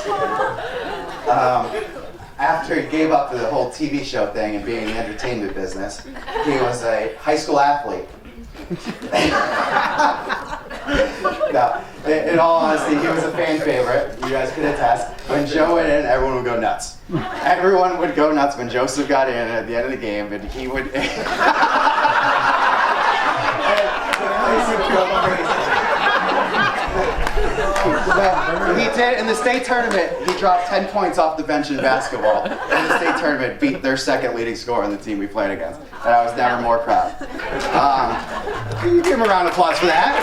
After he gave up the whole TV show thing and being in the entertainment business, he was a high school athlete. No, in all honesty, he was a fan favorite. You guys can attest. When Joe went in, everyone would go nuts. Everyone would go nuts when Joseph got in at the end of the game, and he would. He did in the state tournament. He dropped 10 points off the bench in basketball. In the state tournament, beat their second leading scorer on the team we played against, and I was never more proud. Can you give him a round of applause for that?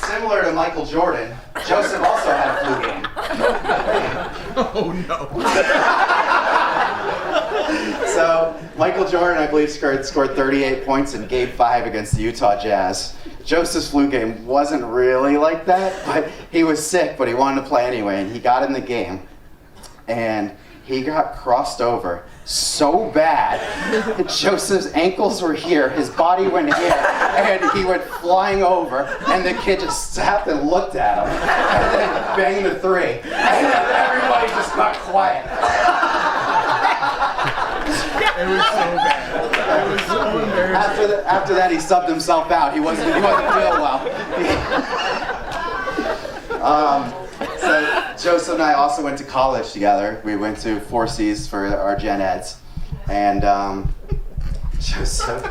Similar to Michael Jordan, Joseph also had a flu game. Oh no. So, Michael Jordan, I believe, scored 38 points in Game 5 against the Utah Jazz. Joseph's flu game wasn't really like that, but he was sick, but he wanted to play anyway, and he got in the game, and he got crossed over so bad that Joseph's ankles were here, his body went here, and he went flying over, and the kid just sat and looked at him, and then banged the three, and everybody just got quiet. It was so bad. It was so embarrassing. After that, he subbed himself out. He wasn't feeling well. So Joseph and I also went to college together. We went to 4Cs for our gen eds, and Joseph.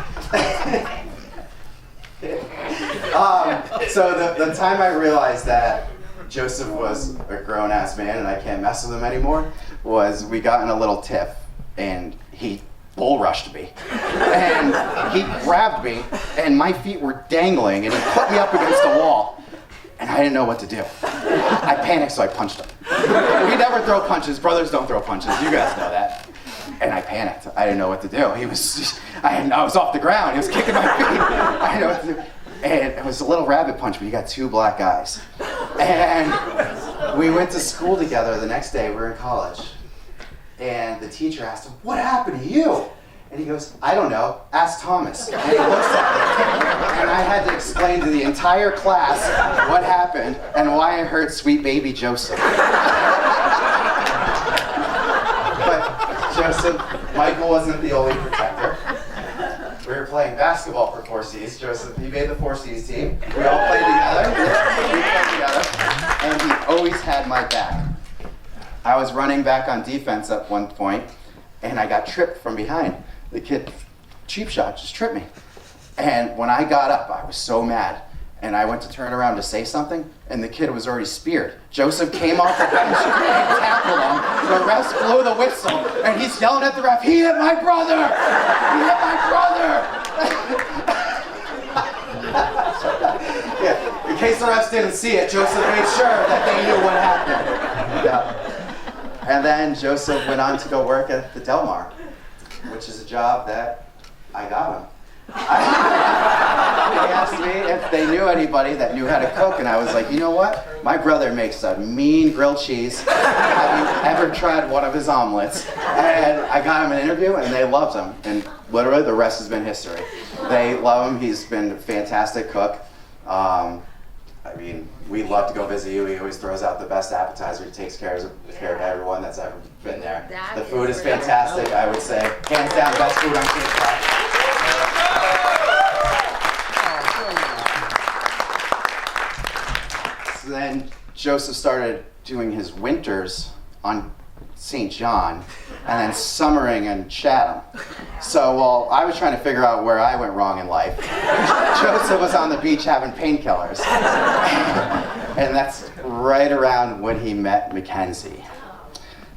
So the time I realized that Joseph was a grown-ass man and I can't mess with him anymore was we got in a little tiff, and he bull rushed me, and he grabbed me, and my feet were dangling, and he put me up against the wall, and I didn't know what to do. I panicked, so I punched him. We never throw punches. Brothers don't throw punches. You guys know that. And I panicked. I didn't know what to do. I was off the ground. He was kicking my feet. I didn't know what to do. And it was a little rabbit punch, but he got two black eyes. And we went to school together the next day. We were in college. And the teacher asked him, "What happened to you?" And he goes, "I don't know. Ask Thomas." And he looks at me. And I had to explain to the entire class what happened and why I hurt sweet baby Joseph. But Joseph, Michael wasn't the only protector. We were playing basketball for 4Cs. Joseph, he made the 4Cs team. We all played together. And he always had my back. I was running back on defense at one point, and I got tripped from behind. The kid, cheap shot, just tripped me. And when I got up, I was so mad. And I went to turn around to say something, and the kid was already speared. Joseph came off the bench and tackled him. The refs blew the whistle, and he's yelling at the ref, "He hit my brother! He hit my brother!" Yeah. In case the refs didn't see it, Joseph made sure that they knew what happened. Yeah. And then Joseph went on to go work at the Del Mar, which is a job that I got him. They asked me if they knew anybody that knew how to cook, and I was like, you know what? My brother makes a mean grilled cheese. Have you ever tried one of his omelets? And I got him an interview, and they loved him. And literally, the rest has been history. They love him. He's been a fantastic cook. I mean, we love to go visit you. He always throws out the best appetizer. He takes care of everyone that's ever been there. The food is fantastic, I would say. Hands down, best food on King's Park. So then Joseph started doing his winters on St. John and then summering in Chatham. So while I was trying to figure out where I went wrong in life, Joseph was on the beach having painkillers. And that's right around when he met Mackenzie.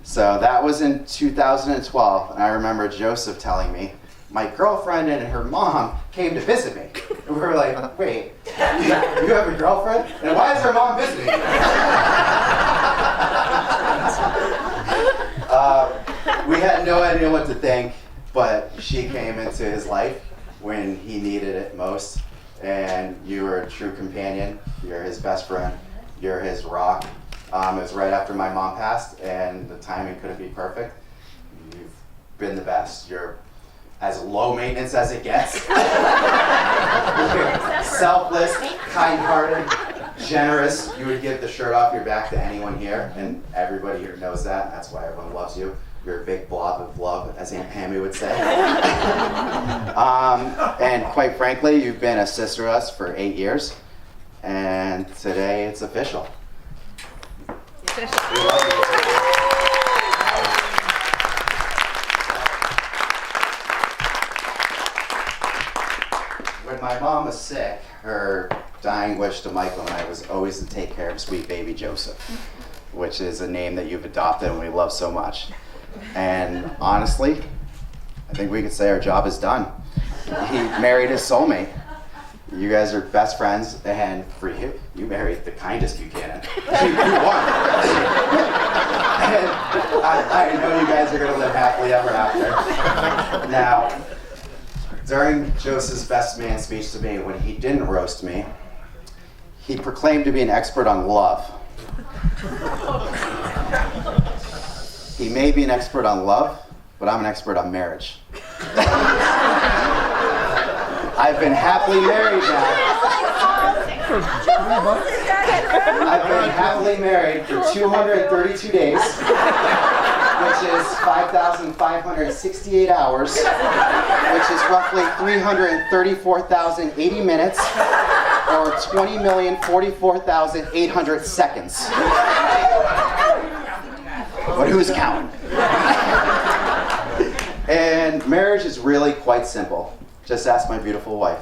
So that was in 2012, and I remember Joseph telling me, my girlfriend and her mom came to visit me. And we were like, wait, you have a girlfriend? And why is her mom visiting you? We had no idea what to think, but she came into his life when he needed it most. And you were a true companion. You're his best friend. You're his rock. It was right after my mom passed, and the timing couldn't be perfect. You've been the best. You're as low maintenance as it gets. Selfless, kind-hearted, generous. You would give the shirt off your back to anyone here, and everybody here knows that. That's why everyone loves you. You're a big blob of love, as Aunt Pammy would say. And quite frankly, you've been a sister to us for 8 years, and today it's official. We love you. When my mom was sick, her dying wish to Michael and I was always to take care of sweet baby Joseph, which is a name that you've adopted and we love so much. And honestly, I think we could say our job is done. He married his soulmate. You guys are best friends, and for you, you married the kindest Buchanan. You won. And I know you guys are gonna live happily ever after. Now, during Joseph's best man speech to me, when he didn't roast me, he proclaimed to be an expert on love. He may be an expert on love, but I'm an expert on marriage. I've been happily married now. I've been happily married for 232 days, which is 5,568 hours, which is roughly 334,080 minutes, or 20,044,800 seconds. But who's counting? And marriage is really quite simple. Just ask my beautiful wife.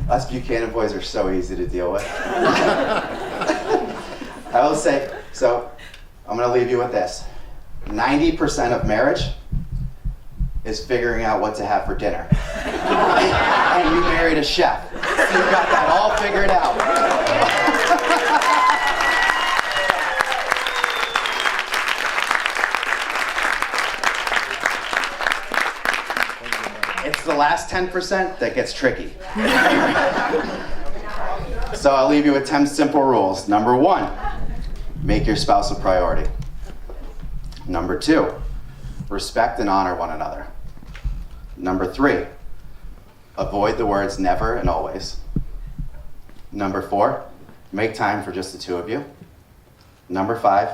Us Buchanan boys are so easy to deal with. I will say, so I'm going to leave you with this. 90% of marriage is figuring out what to have for dinner. And you married a chef. You got that all figured out. It's the last 10% that gets tricky. So I'll leave you with 10 simple rules. Number 1, make your spouse a priority. Number 2, respect and honor one another. Number 3, avoid the words never and always. Number 4, make time for just the two of you. Number 5,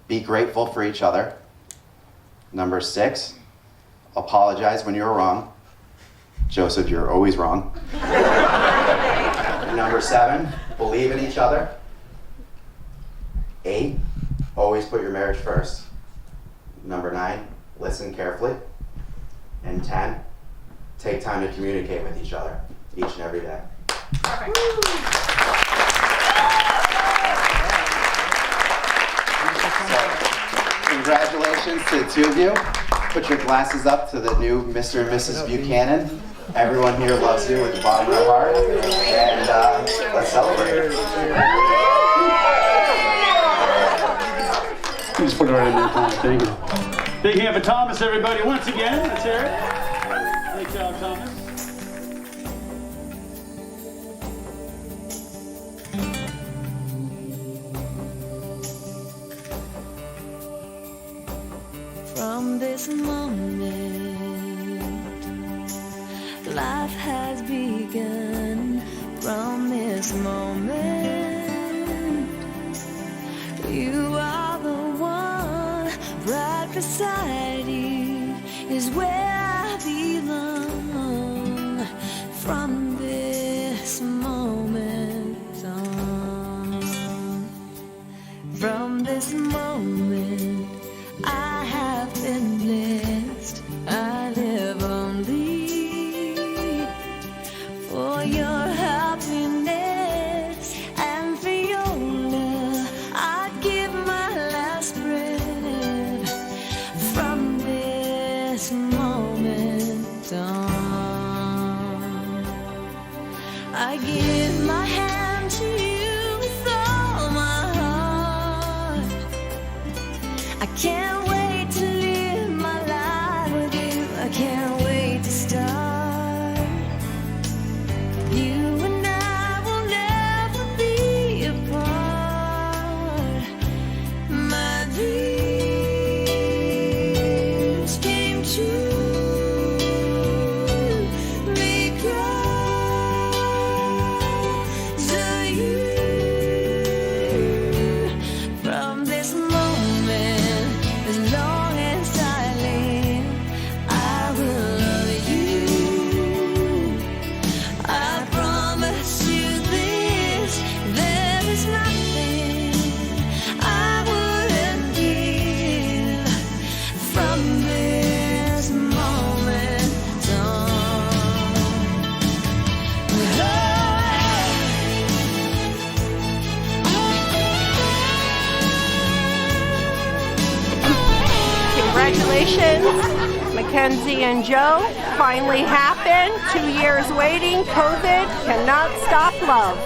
be grateful for each other. Number 6, apologize when you're wrong. Joseph, you're always wrong. Number 7, believe in each other. 8, always put your marriage first. Number 9, listen carefully. And 10, take time to communicate with each other each and every day. Perfect. So, congratulations to the two of you. Put your glasses up to the new Mr. and Mrs. Buchanan. Everyone here loves you at the bottom of their heart. And let's celebrate. You just put it right in there. Thank you. Big hand for Thomas, everybody, once again. Let's hear it. Great job, Thomas. From this moment, life has begun. From this moment, you are the one. Right beside you is where I belong. From this moment on, from this moment, I have been blessed. I live only for your happiness and for your love. I give my last breath. From this moment on, I give my hand to you with all my heart. I can't wait to live my life with you. I can't wait to start. You and I will never be apart. My dreams came true. Because Mackenzie and Joe finally happened. 2 years waiting. COVID cannot stop love.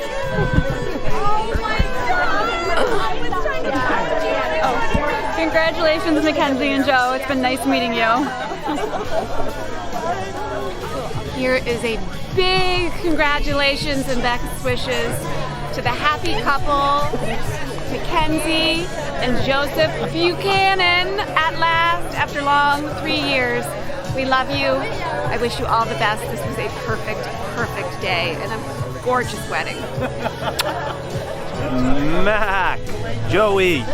Congratulations, Mackenzie and Joe. It's been nice meeting you. Here is a big congratulations and best wishes to the happy couple, Mackenzie and Joseph Buchanan, at last, after long 3 years. We love you. I wish you all the best. This was a perfect, perfect day and a gorgeous wedding. Mac, Joey,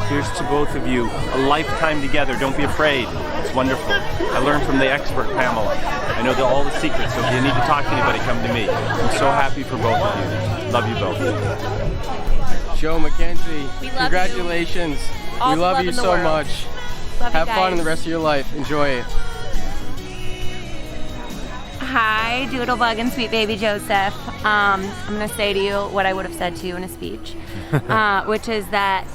here's to both of you. A lifetime together. Don't be afraid. It's wonderful. I learned from the expert, Pamela. I know all the secrets, so if you need to talk to anybody, come to me. I'm so happy for both of you. Love you both. Joe, Mackenzie, We love congratulations. you. All We the love love you in the so world. much. Love you Have fun guys. in the rest of your life. Enjoy it. Hi, Doodlebug and sweet baby Joseph. I'm going to say to you what I would have said to you in a speech, which is that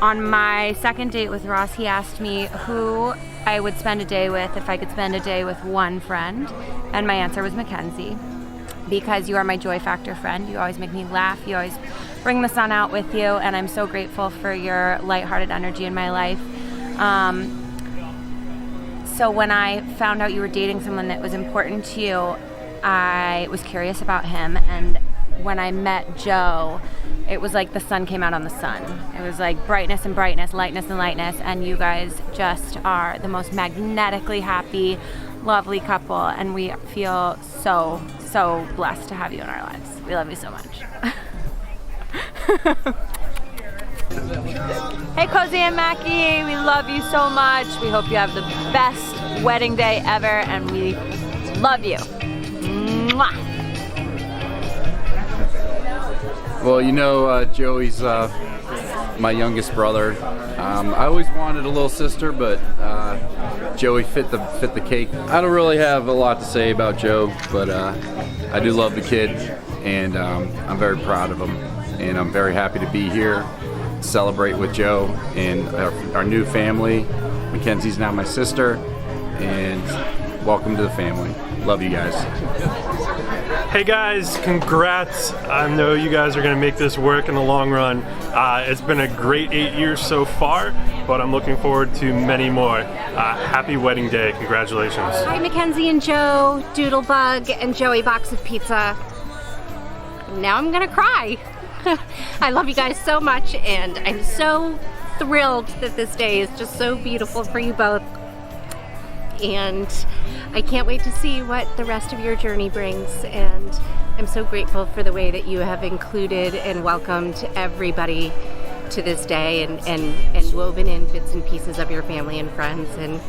on my second date with Ross, he asked me who I would spend a day with if I could spend a day with one friend, and my answer was Mackenzie, because you are my joy factor friend. You always make me laugh. You always bring the sun out with you, and I'm so grateful for your lighthearted energy in my life. So when I found out you were dating someone that was important to you, I was curious about him, and when I met Joe, it was like the sun came out on the sun. It was like brightness and brightness, lightness and lightness, and you guys just are the most magnetically happy, lovely couple, and we feel so, so blessed to have you in our lives. We love you so much. Hey, Cozy and Mackie, we love you so much. We hope you have the best wedding day ever, and we love you. Mwah. Well, you know, Joey's my youngest brother. I always wanted a little sister, but Joey fit the cake. I don't really have a lot to say about Joe, but I do love the kid, and I'm very proud of him, and I'm very happy to be here, celebrate with Joe and our new family. Mackenzie's now my sister, and welcome to the family. Love you guys. Hey guys, congrats. I know you guys are going to make this work in the long run. It's been a great 8 years so far, but I'm looking forward to many more. Happy wedding day. Congratulations. Hi, Mackenzie and Joe, Doodlebug and Joey Box of Pizza. Now I'm going to cry. I love you guys so much, and I'm so thrilled that this day is just so beautiful for you both. And I can't wait to see what the rest of your journey brings, and I'm so grateful for the way that you have included and welcomed everybody to this day, and woven in bits and pieces of your family and friends, and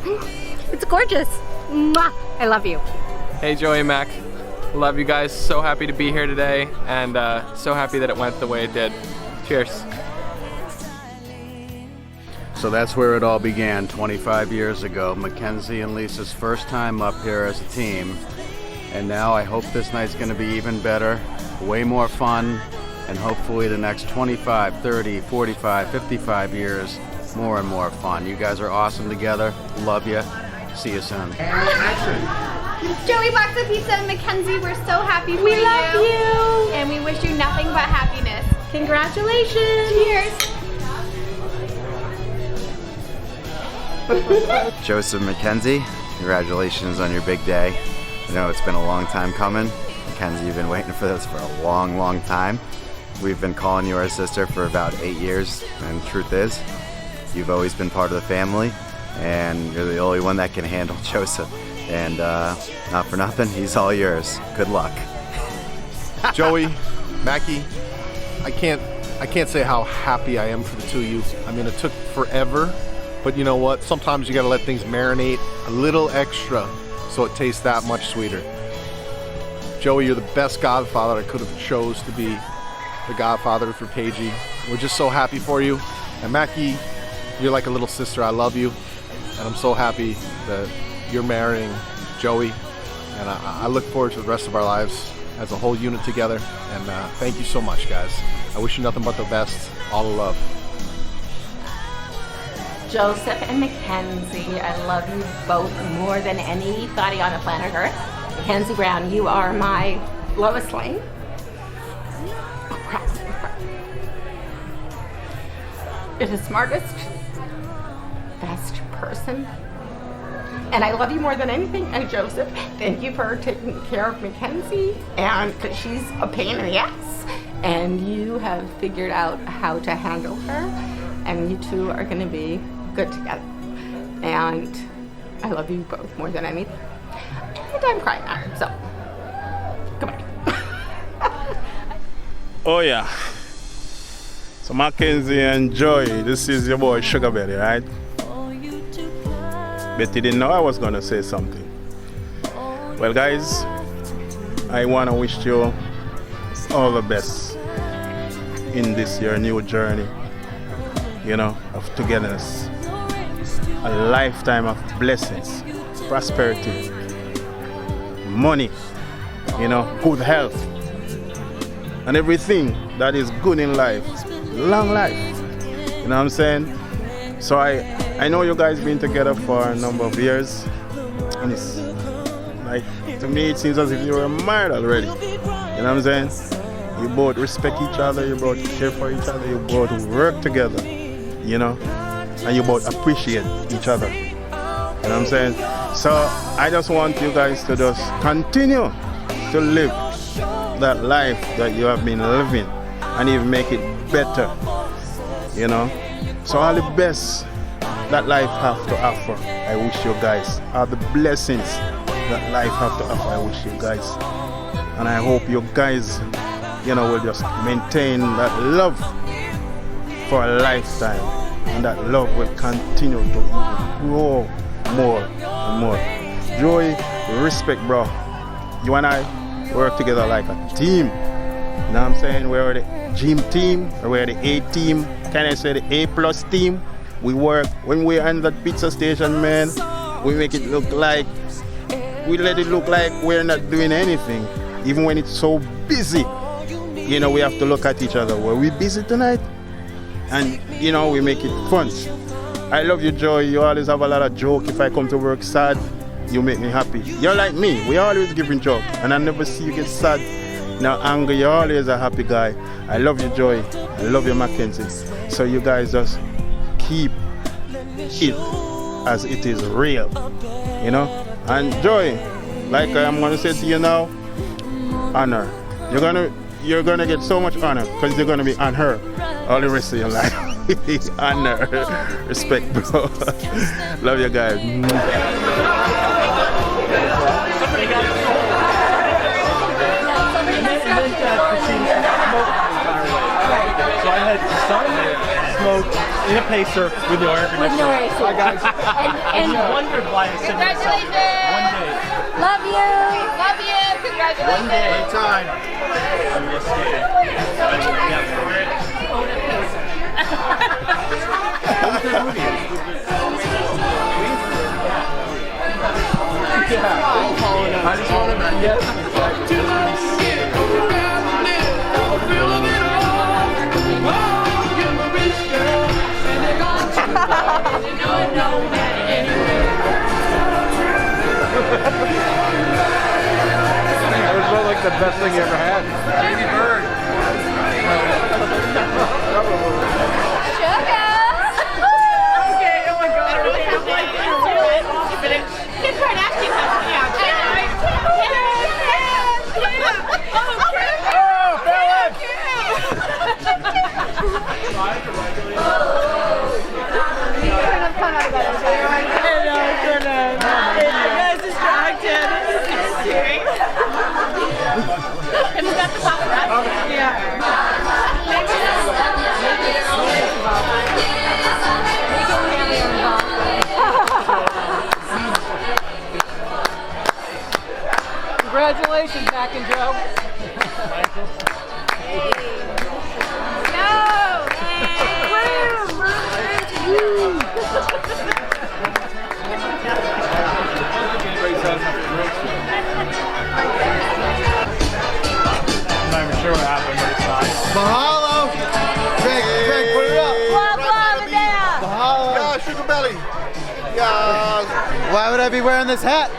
it's gorgeous. Mwah! I love you. Hey, Joey and Mac. Love you guys. So happy to be here today, and so happy that it went the way it did. Cheers. So that's where it all began 25 years ago. Mackenzie and Lisa's first time up here as a team. And now I hope this night's going to be even better, way more fun, and hopefully the next 25, 30, 45, 55 years, more and more fun. You guys are awesome together. Love you. See you soon. Joey Box of Pizza and Mackenzie, we're so happy for you. We love you. And we wish you nothing but happiness. Congratulations. Cheers. Joseph Mackenzie, congratulations on your big day. I know it's been a long time coming. Mackenzie, you've been waiting for this for a long, long time. We've been calling you our sister for about 8 years, and the truth is, you've always been part of the family, and you're the only one that can handle Joseph. And not for nothing, he's all yours. Good luck. Joey, Mackie, I can't say how happy I am for the two of you. I mean, it took forever, but you know what? Sometimes you gotta let things marinate a little extra so it tastes that much sweeter. Joey, you're the best godfather I could have chose to be the godfather for Paigey. We're just so happy for you. And Mackie, you're like a little sister. I love you, and I'm so happy that you're marrying Joey, and I look forward to the rest of our lives as a whole unit together. And thank you so much, guys. I wish you nothing but the best. All the love. Joseph and Mackenzie, I love you both more than anybody on the planet Earth. Mackenzie Brown, you are my Lois Lane. You're the smartest, best person. And I love you more than anything. And Joseph, thank you for taking care of Mackenzie, and because she's a pain in the ass. And you have figured out how to handle her, and you two are going to be good together. And I love you both more than anything. And I'm crying now, so goodbye. Oh yeah. So Mackenzie and Joy, this is your boy Sugar Belly, right? But you didn't know I was gonna say something. Well guys, I wanna wish you all the best in this your new journey, you know, of togetherness. A lifetime of blessings, prosperity, money, you know, good health, and everything that is good in life. Long life, you know what I'm saying? So I know you guys been together for a number of years, and it's like, to me it seems as if you were married already, you know what I'm saying? You both respect each other, you both care for each other, you both work together, you know, and you both appreciate each other, you know what I'm saying? So I just want you guys to just continue to live that life that you have been living, and even make it better, you know. So all the best that life have to offer, I wish you guys. All the blessings that life have to offer, I wish you guys. And I hope you guys, you know, will just maintain that love for a lifetime, and that love will continue to grow more and more. Joy, respect, bro. You and I work together like a team. You know what I'm saying? We're the gym team, or we're the A team. Can I say the A+ team? We work, when we're in that pizza station, man, we make it look like, we let it look like we're not doing anything. Even when it's so busy, you know, we have to look at each other. Were we busy tonight? And, you know, we make it fun. I love you, Joy. You always have a lot of joke. If I come to work sad, you make me happy. You're like me. We always giving joke, and I never see you get sad. Now, anger, you're always a happy guy. I love you, Joy. I love you, Mackenzie. So you guys just keep it as it is real, you know? And Joy, like I'm gonna say to you now, honor. You're gonna get so much honor, because you're gonna be on her all the rest of your life. Honor, respect, bro. Love you guys. So I had sun, smoke, in a pacer with no air conditioning. Hi guys. And you wondered why I said Congratulations. one day. Love you. Love you. Congratulations. One day. Anytime. I just want to yes. That was really like the best thing you ever had. Baby bird. Okay, oh my god. I don't know how to do it. But Kim Kardashian has me out. And we got the paparazzi. Congratulations, Mac and Joe. I'm not even sure what happened, but it's fine. Mahalo! Greg, put it up! Blah, blah, down. Mahalo! Yeah, sugar Why would I be wearing this hat?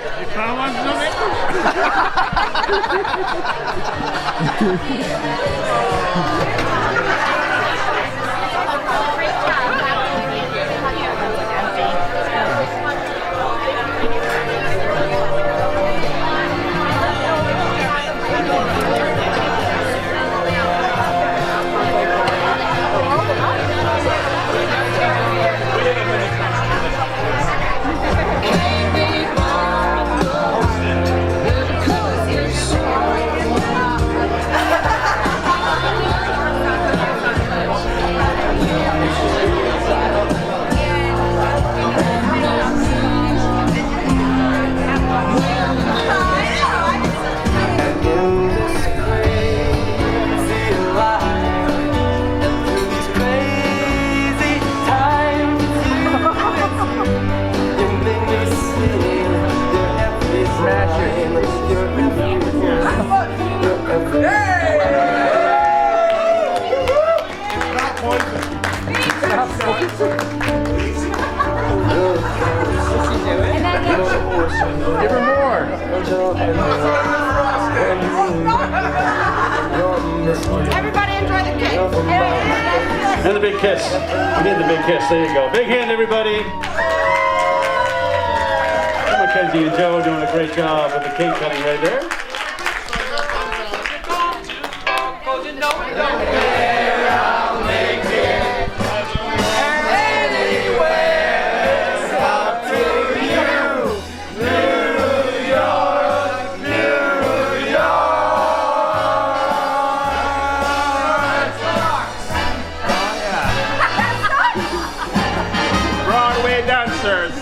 Give her more. Everybody enjoy the cake. And the big kiss. We did the big kiss. There you go. Big hand, everybody. Mackenzie and Joe doing a great job with the cake cutting right there. Broadway dancers.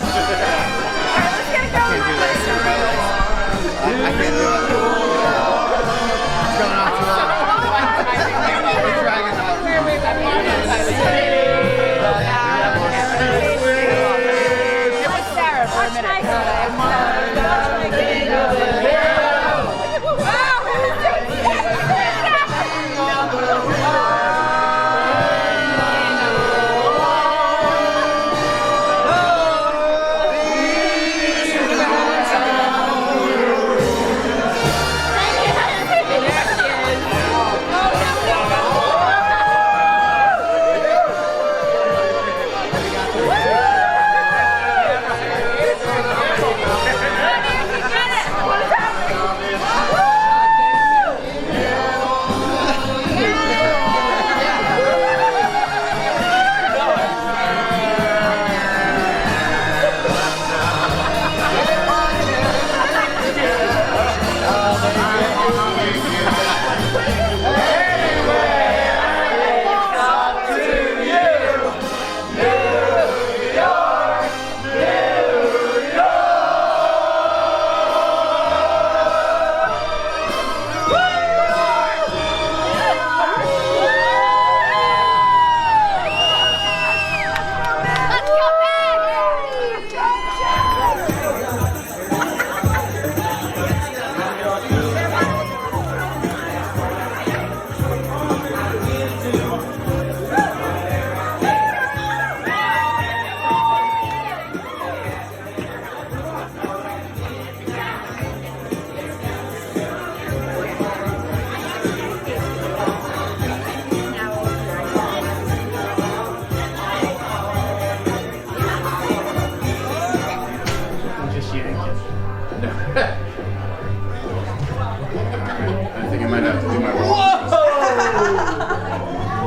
I think I might have to do my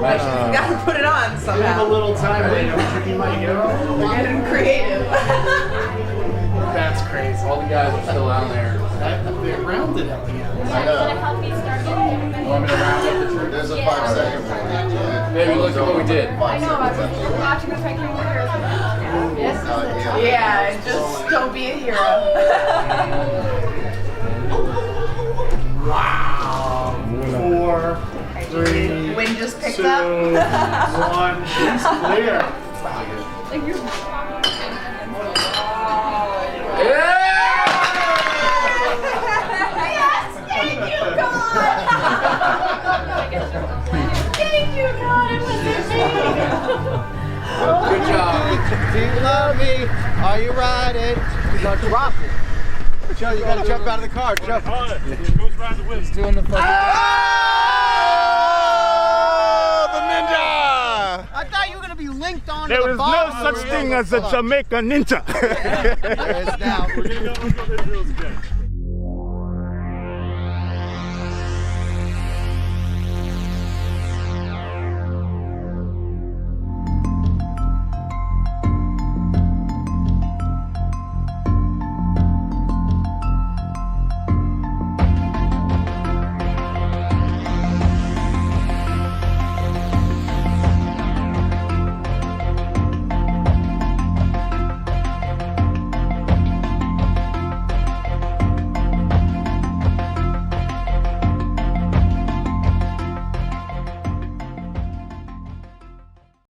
You gotta put it on somehow. Give him a little time later. He might go. We're getting creative. That's crazy. All the guys are still out there. They rounded at the end. I know. You want me to round up the tree? There's a 5-second one. Maybe look at what we did. I know, I was watching the Pecking Order. Yeah, just don't be a hero. Wow. 4, 3, Wind just picked 2, up. 1. She's clear. Thank you, God. It was Good job. Do you love me? Are you riding? No, drop it. Joe, you gotta jump out of the car. Jump. Goes around the whip. He's doing the fucking. Oh, the ninja! I thought you were gonna be linked on. There is no such thing as a Jamaican ninja. There is now. We're gonna go Israel's again.